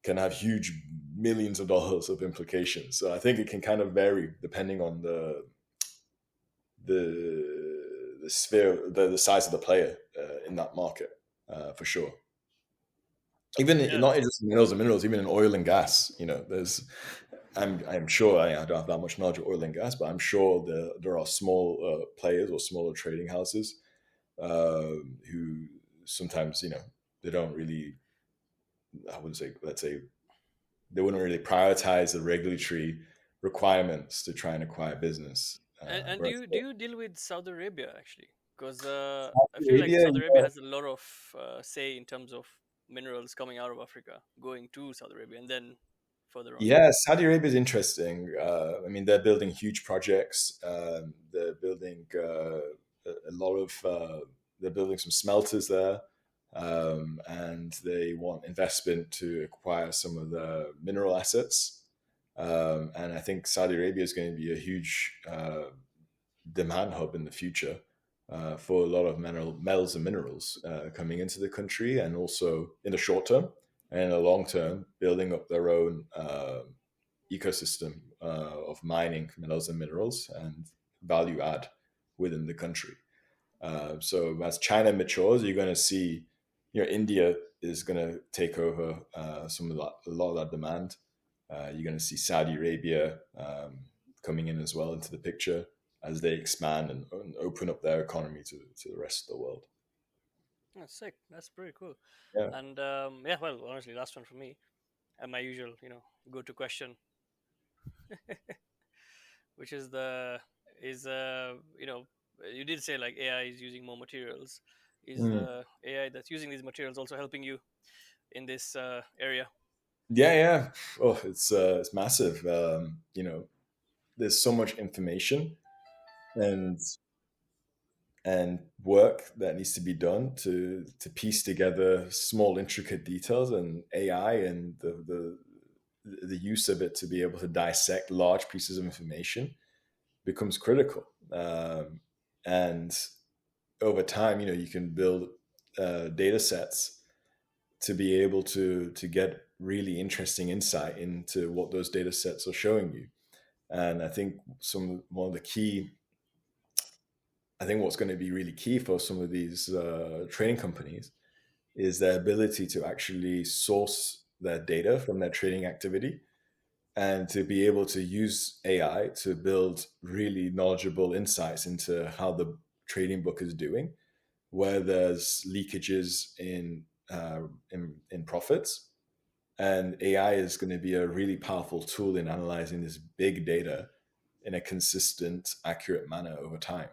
can have huge millions of dollars of implications. So I think it can kind of vary depending on the sphere, the size of the player in that market, for sure. Even Yeah. not just in minerals and minerals, even in oil and gas, there's I'm sure I don't have that much knowledge of oil and gas, but I'm sure there are small players or smaller trading houses who sometimes, they don't really, I wouldn't say, let's say, they wouldn't really prioritize the regulatory requirements to try and acquire business. And Whereas do you deal with Saudi Arabia actually? Because I Saudi feel like Arabia, Saudi Arabia has a lot of say in terms of minerals coming out of Africa, going to Saudi Arabia, and then further on. yeah, Saudi Arabia is interesting. I mean, they're building huge projects. They're building a lot of. They're building some smelters there, and they want investment to acquire some of the mineral assets. And I think Saudi Arabia is going to be a huge demand hub in the future for a lot of metals and minerals coming into the country, and also in the short term and in the long term, building up their own ecosystem of mining metals and minerals and value add within the country. So as China matures, you're going to see, India is going to take over some of that, a lot of that demand. You're going to see Saudi Arabia coming in as well into the picture as they expand and open up their economy to the rest of the world. That's sick. That's pretty cool. Yeah. And yeah, well, honestly, last one for me, and my usual, go-to question, which is you did say like AI is using more materials. Is Mm. the AI that's using these materials also helping you in this area? Yeah. Oh, it's massive. There's so much information and work that needs to be done to piece together small intricate details, and AI and the use of it to be able to dissect large pieces of information becomes critical. And over time, you can build data sets to be able to get really interesting insight into what those data sets are showing you. And I think one of the key, I think what's going to be really key for some of these trading companies is their ability to actually source their data from their trading activity, and to be able to use AI to build really knowledgeable insights into how the trading book is doing, where there's leakages in profits. And AI is going to be a really powerful tool in analyzing this big data in a consistent, accurate manner over time.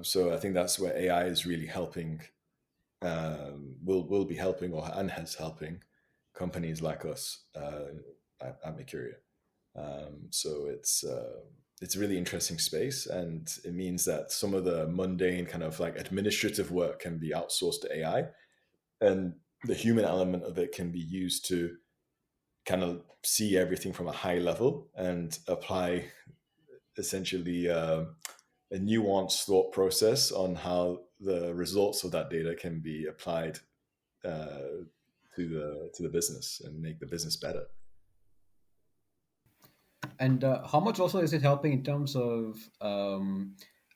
So I think that's where AI is really helping, will be helping, and has helping companies like us at Mercuria. So it's a really interesting space, and it means that some of the mundane kind of like administrative work can be outsourced to AI, and the human element of it can be used to kind of see everything from a high level and apply essentially a nuanced thought process on how the results of that data can be applied to the business and make the business better. And how much also is it helping in terms of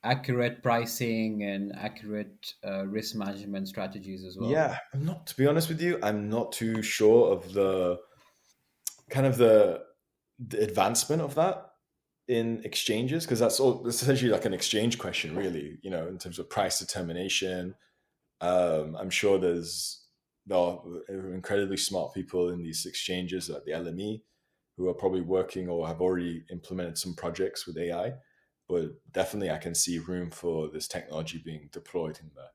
accurate pricing and accurate risk management strategies as well? Yeah, to be honest with you, I'm not too sure of the kind of the advancement of that in exchanges, because that's essentially like an exchange question, really, in terms of price determination. I'm sure there are incredibly smart people in these exchanges like the LME who are probably working or have already implemented some projects with AI, but definitely I can see room for this technology being deployed in there.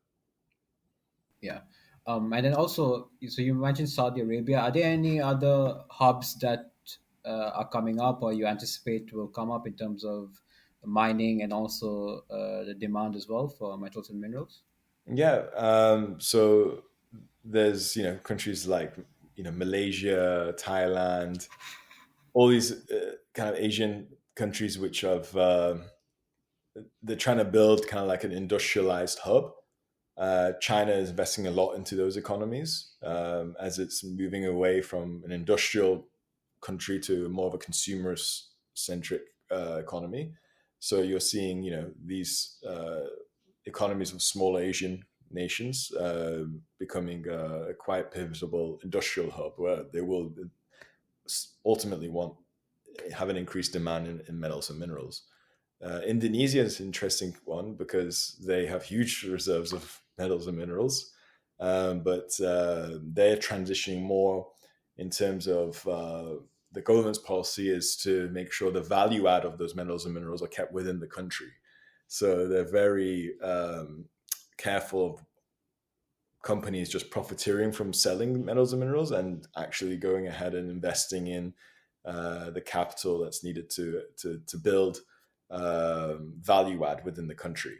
Yeah. And then also, so you mentioned Saudi Arabia. Are there any other hubs that are coming up or you anticipate will come up in terms of mining and also the demand as well for metals and minerals? Yeah. So there's countries like Malaysia, Thailand, all these kind of Asian countries which have they're trying to build kind of like an industrialized hub. China is investing a lot into those economies as it's moving away from an industrial country to more of a consumerist centric economy. So you're seeing these economies of small Asian nations becoming a quite pivotal industrial hub where they will ultimately want have an increased demand in metals and minerals. Indonesia is an interesting one because they have huge reserves of metals and minerals, but they're transitioning more in terms of the government's policy is to make sure the value add of those metals and minerals are kept within the country. So they're very careful of companies just profiteering from selling metals and minerals and actually going ahead and investing in the capital that's needed to build value add within the country.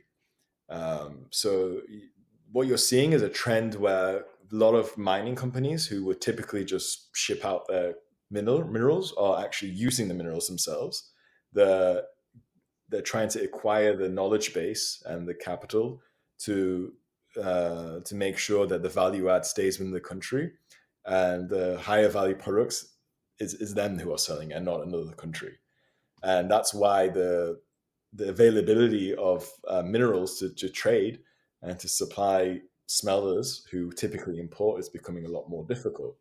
So what you're seeing is a trend where a lot of mining companies who would typically just ship out their minerals are actually using the minerals themselves. They're trying to acquire the knowledge base and the capital to make sure that the value add stays within the country, and the higher value products is them who are selling and not another country. And that's why the availability of minerals to trade and to supply smelters who typically import is becoming a lot more difficult.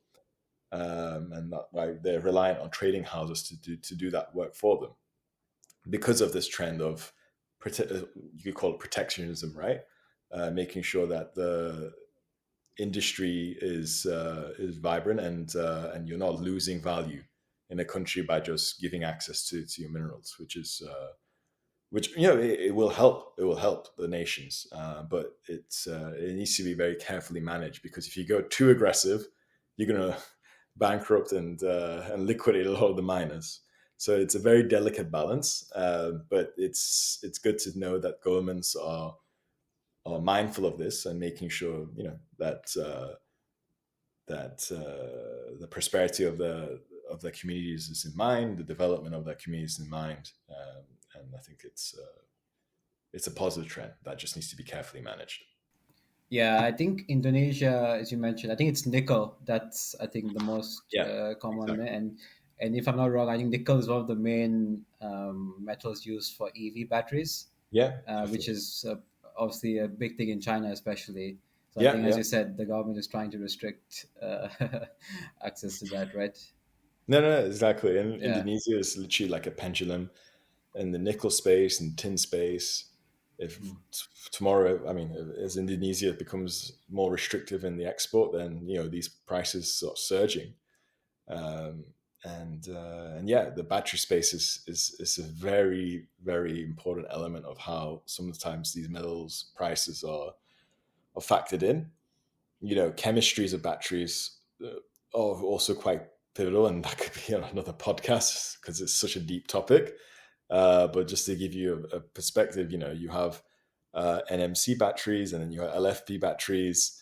And that's why they're reliant on trading houses to do that work for them, because of this trend of you could call it protectionism, right? Making sure that the industry is vibrant and you're not losing value in a country by just giving access to your minerals, which it will help. It will help the nations, but it needs to be very carefully managed, because if you go too aggressive, you're going to bankrupt and liquidate a lot of the miners. So it's a very delicate balance, but it's good to know that governments are mindful of this and making sure that the prosperity of the communities is in mind, the development of their communities in mind, and I think it's a positive trend that just needs to be carefully managed. Yeah, I think Indonesia, as you mentioned, I think it's nickel. That's, I think, the most common. Exactly. And if I'm not wrong, I think nickel is one of the main metals used for EV batteries. Yeah, which is obviously a big thing in China, especially. So I think, as you said, the government is trying to restrict access to that, right? No, exactly. And Indonesia is literally like a pendulum in the nickel space and tin space. If tomorrow, I mean, as Indonesia becomes more restrictive in the export, then these prices start surging, and the battery space is a very, very important element of how sometimes these metals prices are factored in. Chemistries of batteries are also quite pivotal, and that could be another podcast because it's such a deep topic. But just to give you a perspective, you have NMC batteries, and then you have LFP batteries.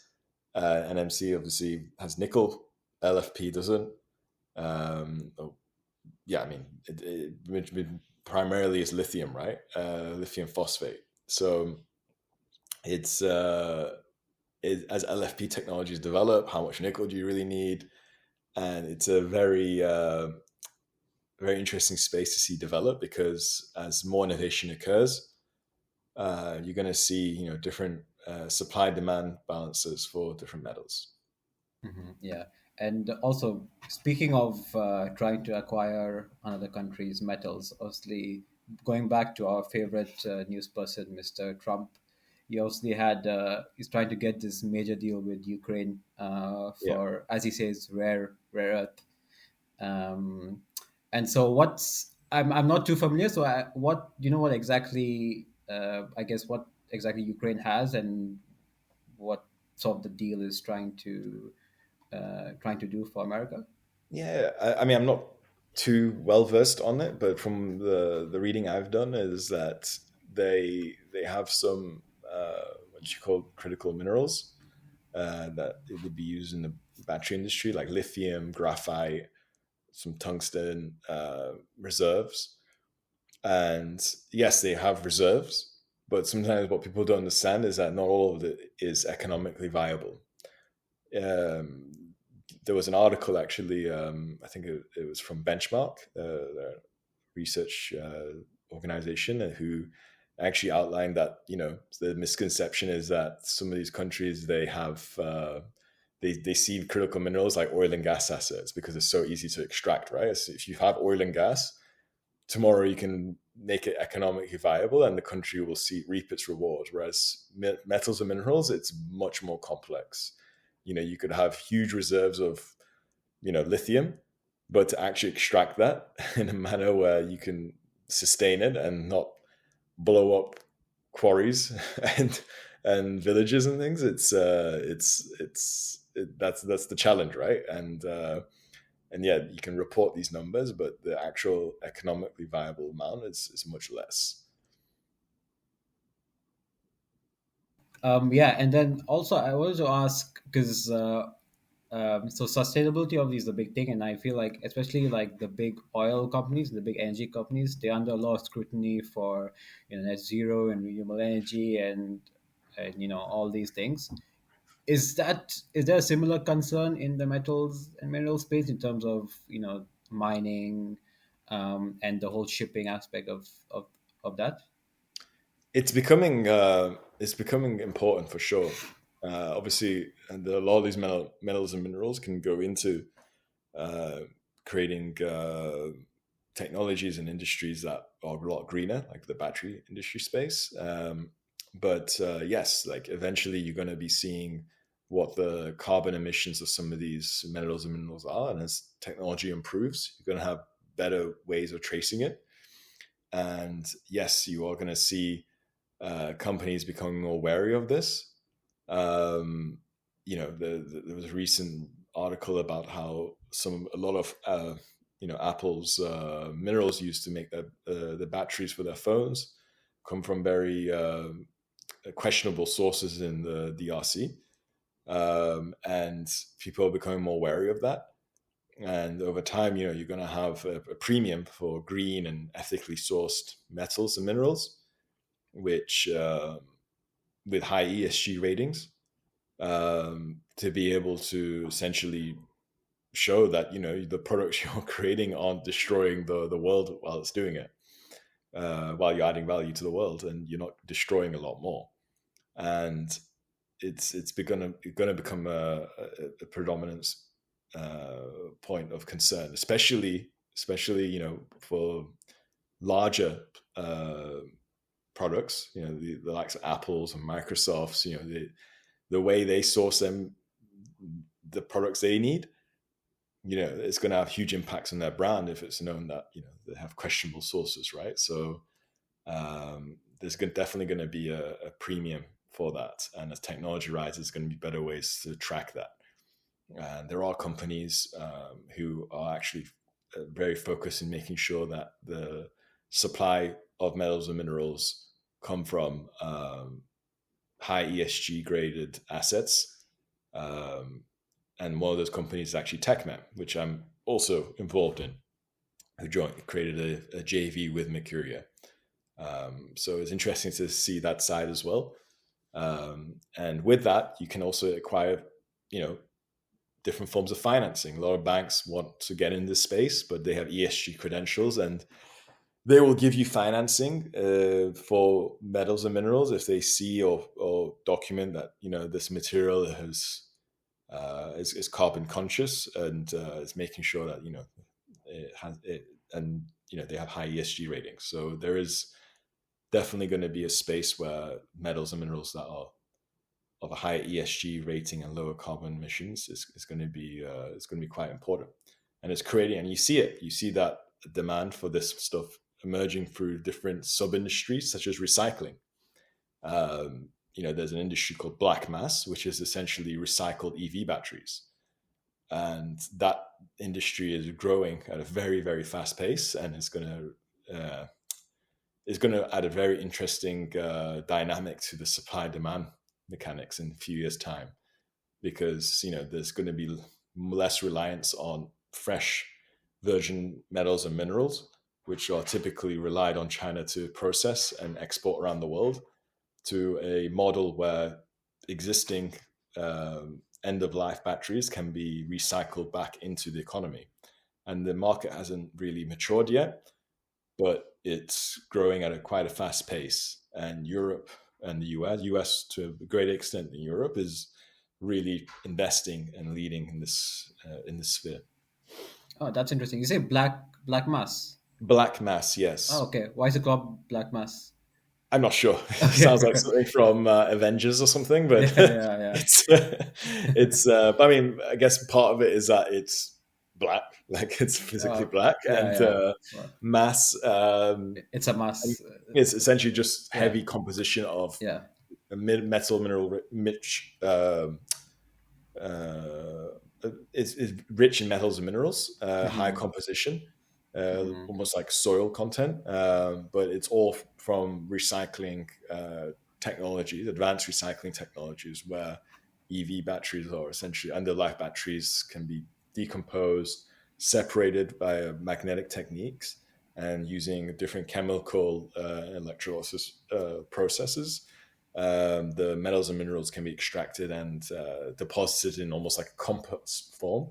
NMC obviously has nickel, LFP doesn't. It primarily is lithium, right? Lithium phosphate. So it's as LFP technologies develop, how much nickel do you really need? And it's a very very interesting space to see develop, because as more innovation occurs, you're going to see different supply demand balances for different metals. Mm-hmm. Yeah, and also speaking of trying to acquire another country's metals, obviously going back to our favorite news person, Mr. Trump, he obviously he's trying to get this major deal with Ukraine for, as he says, rare earth. And so I'm not too familiar. So what exactly what exactly Ukraine has, and what sort of the deal is trying to do for America? Yeah, I mean, I'm not too well versed on it, but from the reading I've done is that they have some what you call critical minerals that it would be used in the battery industry, like lithium, graphite, some tungsten reserves. And yes, they have reserves, but sometimes what people don't understand is that not all of it is economically viable. There was an article actually, I think it was from Benchmark, the research organization, who actually outlined that the misconception is that some of these countries, they have they see critical minerals like oil and gas assets because it's so easy to extract, right? So if you have oil and gas, tomorrow you can make it economically viable and the country will reap its reward. Whereas metals and minerals, it's much more complex. You could have huge reserves of, lithium, but to actually extract that in a manner where you can sustain it and not blow up quarries and villages and things, that's the challenge, right? And yeah, you can report these numbers, but the actual economically viable amount is much less. Yeah, and then also I wanted to ask because so sustainability obviously is the big thing, and I feel like especially like the big oil companies, the big energy companies, they're under a lot of scrutiny for net zero and renewable energy and all these things. Is there a similar concern in the metals and mineral space in terms of mining and the whole shipping aspect of that? It's becoming important for sure. Obviously, and a lot of these metals and minerals can go into uh, creating technologies and industries that are a lot greener, like the battery industry space. But yes, like eventually you're going to be seeing what the carbon emissions of some of these metals and minerals are, and as technology improves, you're going to have better ways of tracing it. And yes, you are going to see companies becoming more wary of this. Um, there was a recent article about how a lot of Apple's minerals used to make the batteries for their phones come from very questionable sources in the DRC, and people are becoming more wary of that. And over time, you're going to have a premium for green and ethically sourced metals and minerals, which with high ESG ratings, to be able to essentially show that the products you're creating aren't destroying the world while it's doing it, while you're adding value to the world, and you're not destroying a lot more. And it's going to become a predominant point of concern, especially for larger products, the likes of Apple's and Microsoft's, the way they source the products they need, it's going to have huge impacts on their brand if it's known that they have questionable sources, right? So there's definitely going to be a premium for that, and as technology rises, there's going to be better ways to track that. And there are companies who are actually very focused in making sure that the supply of metals and minerals come from high ESG graded assets. And one of those companies is actually TechMem, which I'm also involved in, who created a JV with Mercuria. So it's interesting to see that side as well. And with that, you can also acquire, different forms of financing. A lot of banks want to get in this space, but they have ESG credentials, and they will give you financing for metals and minerals if they see or document that this material is carbon conscious, and is making sure that it has it, and they have high ESG ratings. So there is definitely going to be a space where metals and minerals that are of a higher ESG rating and lower carbon emissions is going to be quite important. And it's creating, and you see that demand for this stuff emerging through different sub industries such as recycling. There's an industry called black mass, which is essentially recycled EV batteries, and that industry is growing at a very, very fast pace, and it's going to add a very interesting dynamic to the supply demand mechanics in a few years' time, because there's going to be less reliance on fresh virgin metals and minerals, which are typically relied on China to process and export around the world, to a model where existing end-of-life batteries can be recycled back into the economy. And the market hasn't really matured yet, but it's growing at quite a fast pace. And Europe and the US to a great extent in Europe, is really investing and leading in this sphere. Oh, that's interesting. You say black mass. Black mass, yes. Oh, okay. Why is it called black mass? I'm not sure. It Okay. sounds like something from Avengers or something, but Yeah. it's. I mean, I guess part of it is that it's black, like it's physically black, and Yeah. Well, mass. it's a mass. It's essentially just Yeah. heavy composition of Yeah. a metal mineral rich. It's rich in metals and minerals, high composition, almost like soil content, but it's all from recycling technologies, advanced recycling technologies, where EV batteries are essentially end-of-life batteries can be decomposed, separated by magnetic techniques, and using different chemical electrolysis processes. The metals and minerals can be extracted and deposited in almost like a compost form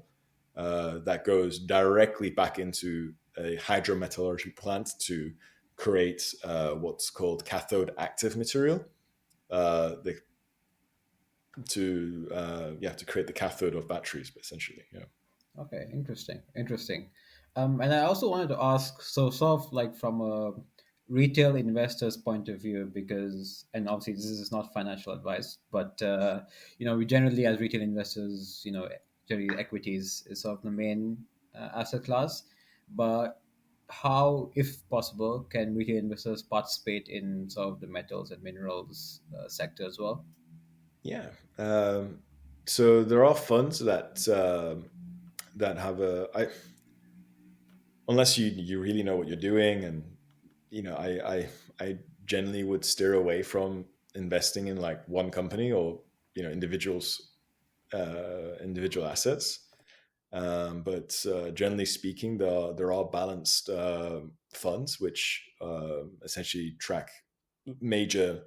that goes directly back into a hydrometallurgy plant to create what's called cathode active material. To create the cathode of batteries, essentially. Yeah. Okay, interesting. And I also wanted to ask, so sort of like from a retail investor's point of view, because, and obviously this is not financial advice, but we generally as retail investors, generally equities is sort of the main asset class. But how, if possible, can retail investors participate in sort of the metals and minerals sector as well? Yeah. So there are funds that have unless you really know what you're doing, and I generally would steer away from investing in like one company or individual assets. But generally speaking, there are balanced funds which essentially track major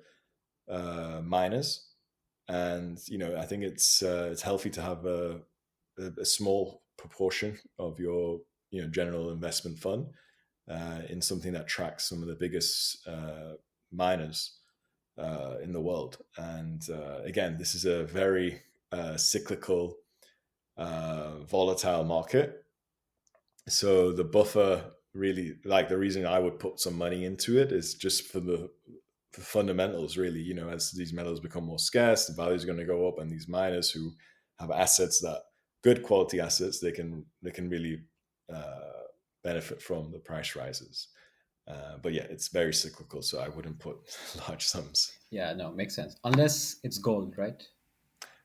miners, and I think it's healthy to have a small proportion of your general investment fund in something that tracks some of the biggest miners in the world. And again, this is a very cyclical, volatile market. So the buffer, really, like, the reason I would put some money into it is just for the fundamentals, really. As these metals become more scarce, the value is going to go up, and these miners who have assets, that good quality assets, they can really benefit from the price rises. But yeah, it's very cyclical, so I wouldn't put large sums. Yeah, no, makes sense. Unless it's gold, right?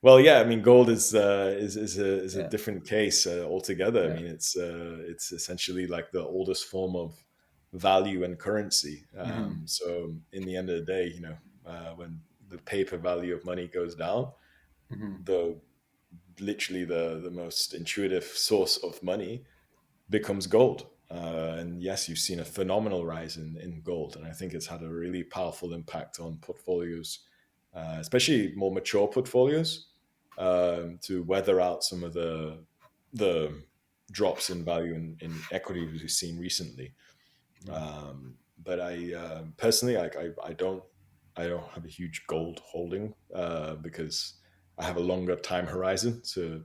Well, yeah, I mean, gold is a different case altogether. Yeah. I mean, it's essentially like the oldest form of value and currency. So in the end of the day, when the paper value of money goes down, literally the most intuitive source of money becomes gold. And yes, you've seen a phenomenal rise in gold, and I think it's had a really powerful impact on portfolios, especially more mature portfolios, to weather out some of the drops in value in equity we've seen recently. But I personally, I don't have a huge gold holding because I have a longer time horizon to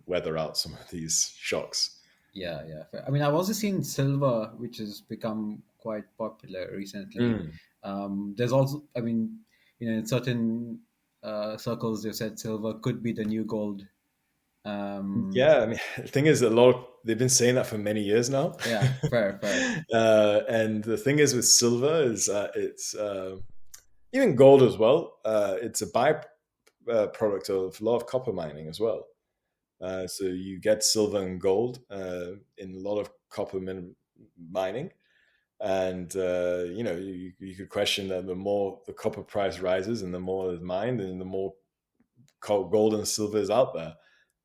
weather out some of these shocks. Yeah. Fair. I mean, I've also seen silver, which has become quite popular recently. There's also, I mean, in certain circles, they've said silver could be the new gold. Yeah, I mean, the thing is, they've been saying that for many years now. Yeah, fair. And the thing is with silver is it's even gold as well. It's a byproduct of a lot of copper mining as well. So you get silver and gold in a lot of copper mining, and you could question that the more the copper price rises and the more is mined, and the more gold and silver is out there.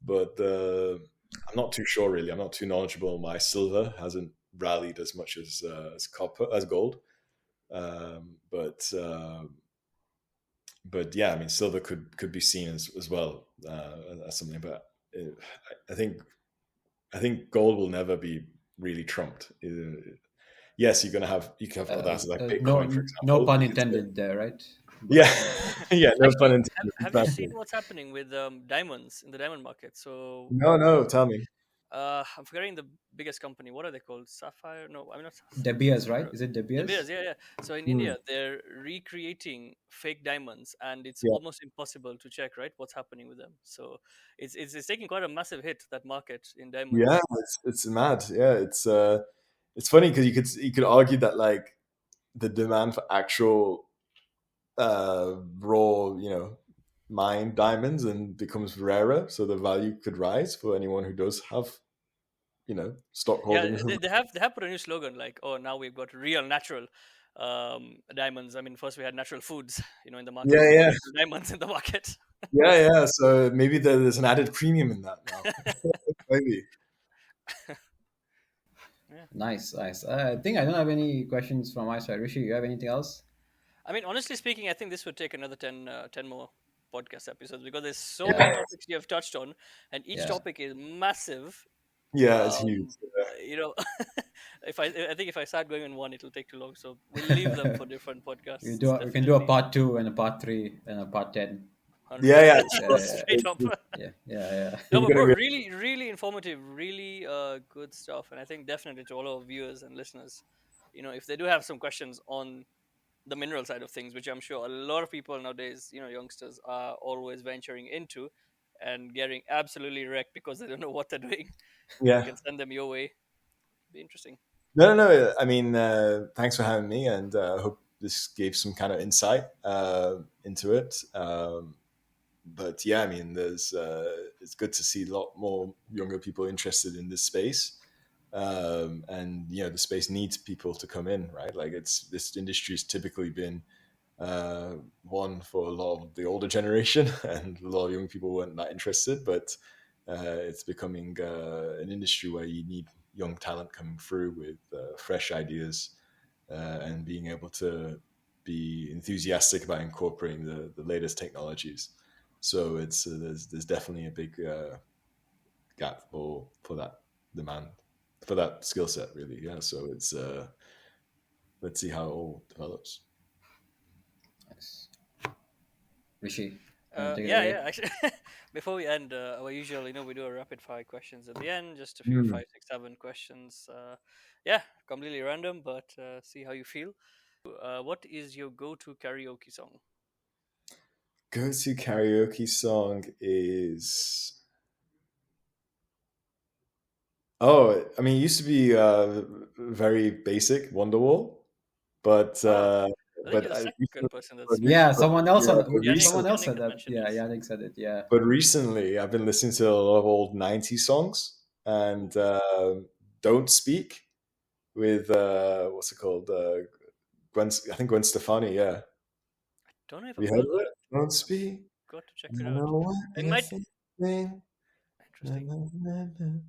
But I'm not too sure, really. I'm not too knowledgeable on why silver hasn't rallied as much as gold. But yeah, I mean, silver could be seen as well as something. But I think gold will never be really trumped. Yes, you can have other assets like Bitcoin, for example. No pun intended there, right? But, yeah, no Actually, pun intended. have you seen what's happening with diamonds in the diamond market? So No, tell me. I'm forgetting the biggest company. What are they called? Sapphire? No, I'm not. De Beers, right? Is it De De Beers? Beers, yeah. So in Hmm. India, they're recreating fake diamonds, and it's Yeah. almost impossible to check, right, what's happening with them. So it's taking quite a massive hit, that market in diamonds. Yeah, it's mad. Yeah, it's funny because you could argue that like the demand for actual raw, mined diamonds and becomes rarer, so the value could rise for anyone who does have, stock Yeah, holdings. they have put a new slogan like, oh, now we've got real natural diamonds. I mean, first we had natural foods, in the market. Yeah, Now yeah, natural diamonds in the market. yeah. So maybe there's an added premium in that now. Maybe. Yeah. Nice, nice. I think I don't have any questions from my side. Rishi, you have anything else? I mean, honestly speaking, I think this would take another 10 more podcast episodes, because there's so Yeah. many topics you have touched on, and each Yeah. topic is massive. Yeah, it's huge. You know, I think if I start going on one, it'll take too long. So we'll leave them for different podcasts. We can do a part 2 and a part 3 and a part 10. 100%. Yeah, yeah. Yeah, Straight up. Yeah, yeah. No, You're but bro, gonna really, really informative, really good stuff, and I think definitely to all our viewers and listeners, if they do have some questions on the mineral side of things, which I'm sure a lot of people nowadays, youngsters are always venturing into and getting absolutely wrecked because they don't know what they're doing. You Yeah. can send them your way. Be interesting. No. I mean, thanks for having me, and I hope this gave some kind of insight into it. But yeah, I mean, it's good to see a lot more younger people interested in this space, and the space needs people to come in, right? Like this industry's typically been one for a lot of the older generation, and a lot of young people weren't that interested, but it's becoming an industry where you need young talent coming through with fresh ideas, and being able to be enthusiastic about incorporating the latest technologies. So it's there's definitely a big gap for that demand, for that skill set, really. Yeah. So it's let's see how it all develops. Nice. Rishi, want to take it Yeah, away? yeah. Actually, before we end, our usual, we do a rapid fire questions at the end. Just a few, Hmm. 5, 6, 7 questions. Yeah, completely random, but see how you feel. What is your go-to karaoke song? Go-to karaoke song is I mean, it used to be very basic Wonderwall, but Oh, I think but you're the I second person that's Yeah, mentioned. someone else yeah, someone else Yannick said had that. mentioned Yeah, this. Yannick said it. Yeah. but recently I've been listening to a lot of old '90s songs, and "Don't Speak" with what's it called? I think Gwen Stefani. Yeah, Don't know if have you I've heard heard of that. it? Don't speak. Got to check I it don't out. know what It you're might. thinking. Na, Interesting. na, na, na.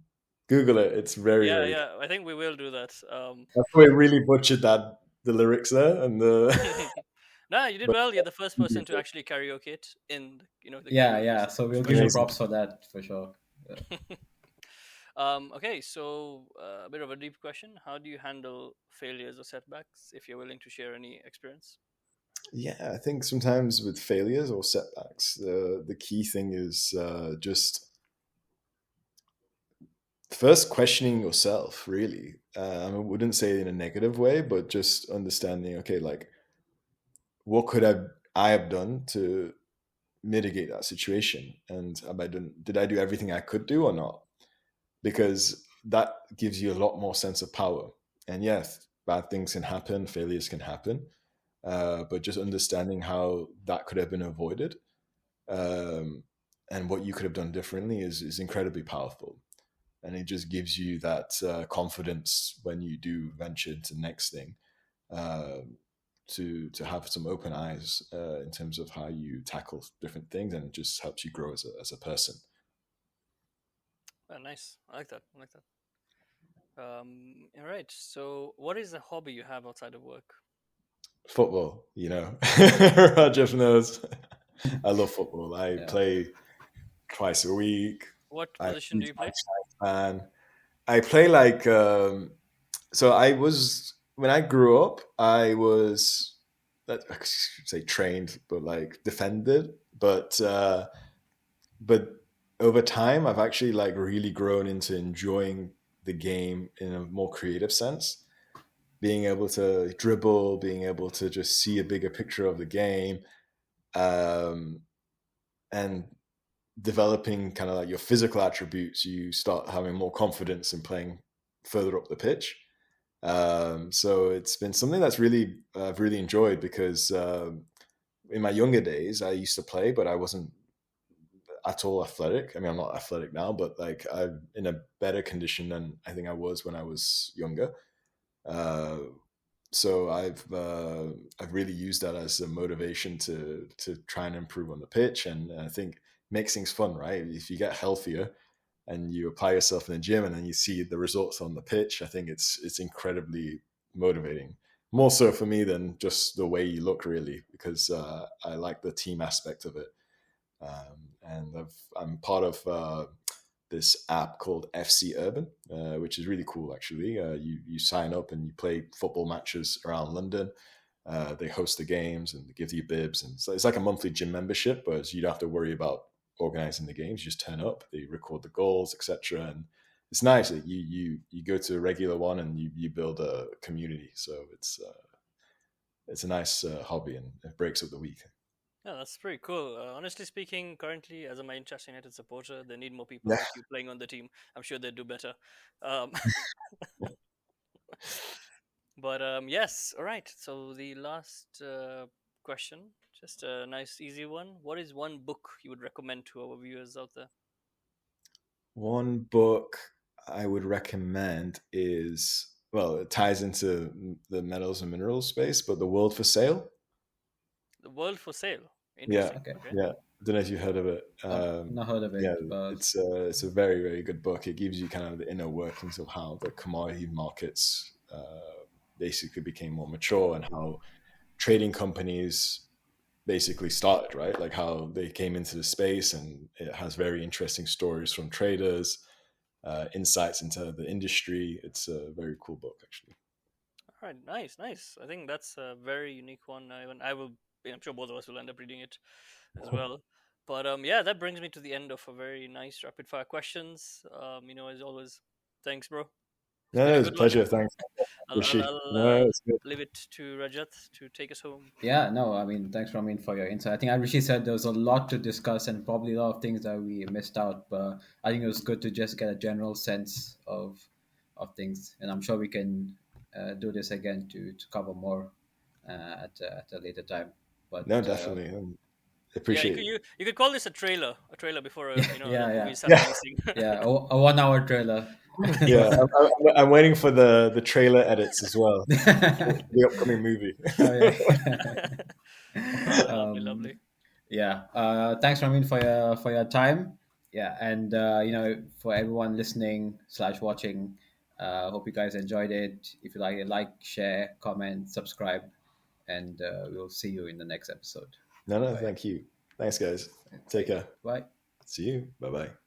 Google it. It's very, Yeah, very. yeah. I think we will do that. That's why I really butchered the lyrics there, and No, you did but well. You're the first person to actually karaoke it in, the Yeah, karaoke yeah. So we'll give you special. amazing. props for that for sure. Yeah. Okay, so a bit of a deep question. How do you handle failures or setbacks, if you're willing to share any experience? Yeah, I think sometimes with failures or setbacks, the key thing is just first questioning yourself. Really, I wouldn't say in a negative way, but just understanding. Okay, like what could I have done to mitigate that situation, and have I done? Did I do everything I could do or not? Because that gives you a lot more sense of power. And yes, bad things can happen, failures can happen, but just understanding how that could have been avoided, um, and what you could have done differently is incredibly powerful. And it just gives you that confidence when you do venture into the next thing, um, to have some open eyes in terms of how you tackle different things, and it just helps you grow as a person. Nice. I like that. I like that. All right. So, what is a hobby you have outside of work? Football, Rajaf knows. I love football. I Yeah. play twice a week. What I'm a position do huge you play? fan. I play like so. I was when I grew up. I was I should say trained, but like defended. But over time, I've actually like really grown into enjoying the game in a more creative sense. Being able to dribble, being able to just see a bigger picture of the game, um, and developing kind of like your physical attributes, you start having more confidence in playing further up the pitch. So it's been something that's really I've really enjoyed because in my younger days I used to play, but I wasn't at all athletic. I mean, I'm not athletic now, but like I'm in a better condition than I think I was when I was younger. Uh, so I've really used that as a motivation to try and improve on the pitch, and I think makes things fun, right? If you get healthier and you apply yourself in the gym, and then you see the results on the pitch, I think it's incredibly motivating. More so for me than just the way you look, really, because I like the team aspect of it. And I'm part of this app called FC Urban, which is really cool. Actually, you sign up and you play football matches around London. They host the games and they give you bibs, and so it's like a monthly gym membership, but you don't have to worry about organizing the games. You just turn up, they record the goals, etc. And it's nice that you go to a regular one and you build a community. So it's a nice hobby, and it breaks up the week. Yeah, that's pretty cool. Honestly speaking, currently, as a Manchester United supporter, they need more people Yeah. like you playing on the team. I'm sure they'd do better. Um, but yes, all right. So the last question, just a nice, easy one. What is one book you would recommend to our viewers out there? One book I would recommend is, well, it ties into the metals and minerals space, but The World for Sale. The World for Sale. Yeah, Interesting. Okay. Okay. yeah. I don't know if you've heard of it. I've not heard of Yeah, it, but it's a very, very good book. It gives you kind of the inner workings of how the commodity markets basically became more mature, and how trading companies basically started, right? Like how they came into the space, and it has very interesting stories from traders, insights into the industry. It's a very cool book, actually. All right. Nice. Nice. I think that's a very unique one. I will. I'm sure both of us will end up reading it as well. But yeah, that brings me to the end of a very nice rapid fire questions. As always, thanks, bro. It's No, been it a was a good one. pleasure. Thanks, Rishi. No, it's good. Leave it to Rajat to take us home. yeah, no, I mean, thanks, Ramin, for your insight. I think, as Rishi said, there was a lot to discuss and probably a lot of things that we missed out. But I think it was good to just get a general sense of things, and I'm sure we can do this again to cover more at a later time. But No, definitely. Yeah, Appreciate it. you could call this a trailer before yeah, the yeah, movie starts Yeah, releasing. yeah, a 1 hour trailer. yeah. I'm waiting for the trailer edits as well for the upcoming movie. Oh yeah. Lovely, lovely. Yeah. Thanks, Ramin, for your time. Yeah, and for everyone listening slash watching, hope you guys enjoyed it. If you like, share, comment, subscribe, and we'll see you in the next episode. No, Bye. thank you. Thanks, guys. Take care. Bye. See you. Bye bye.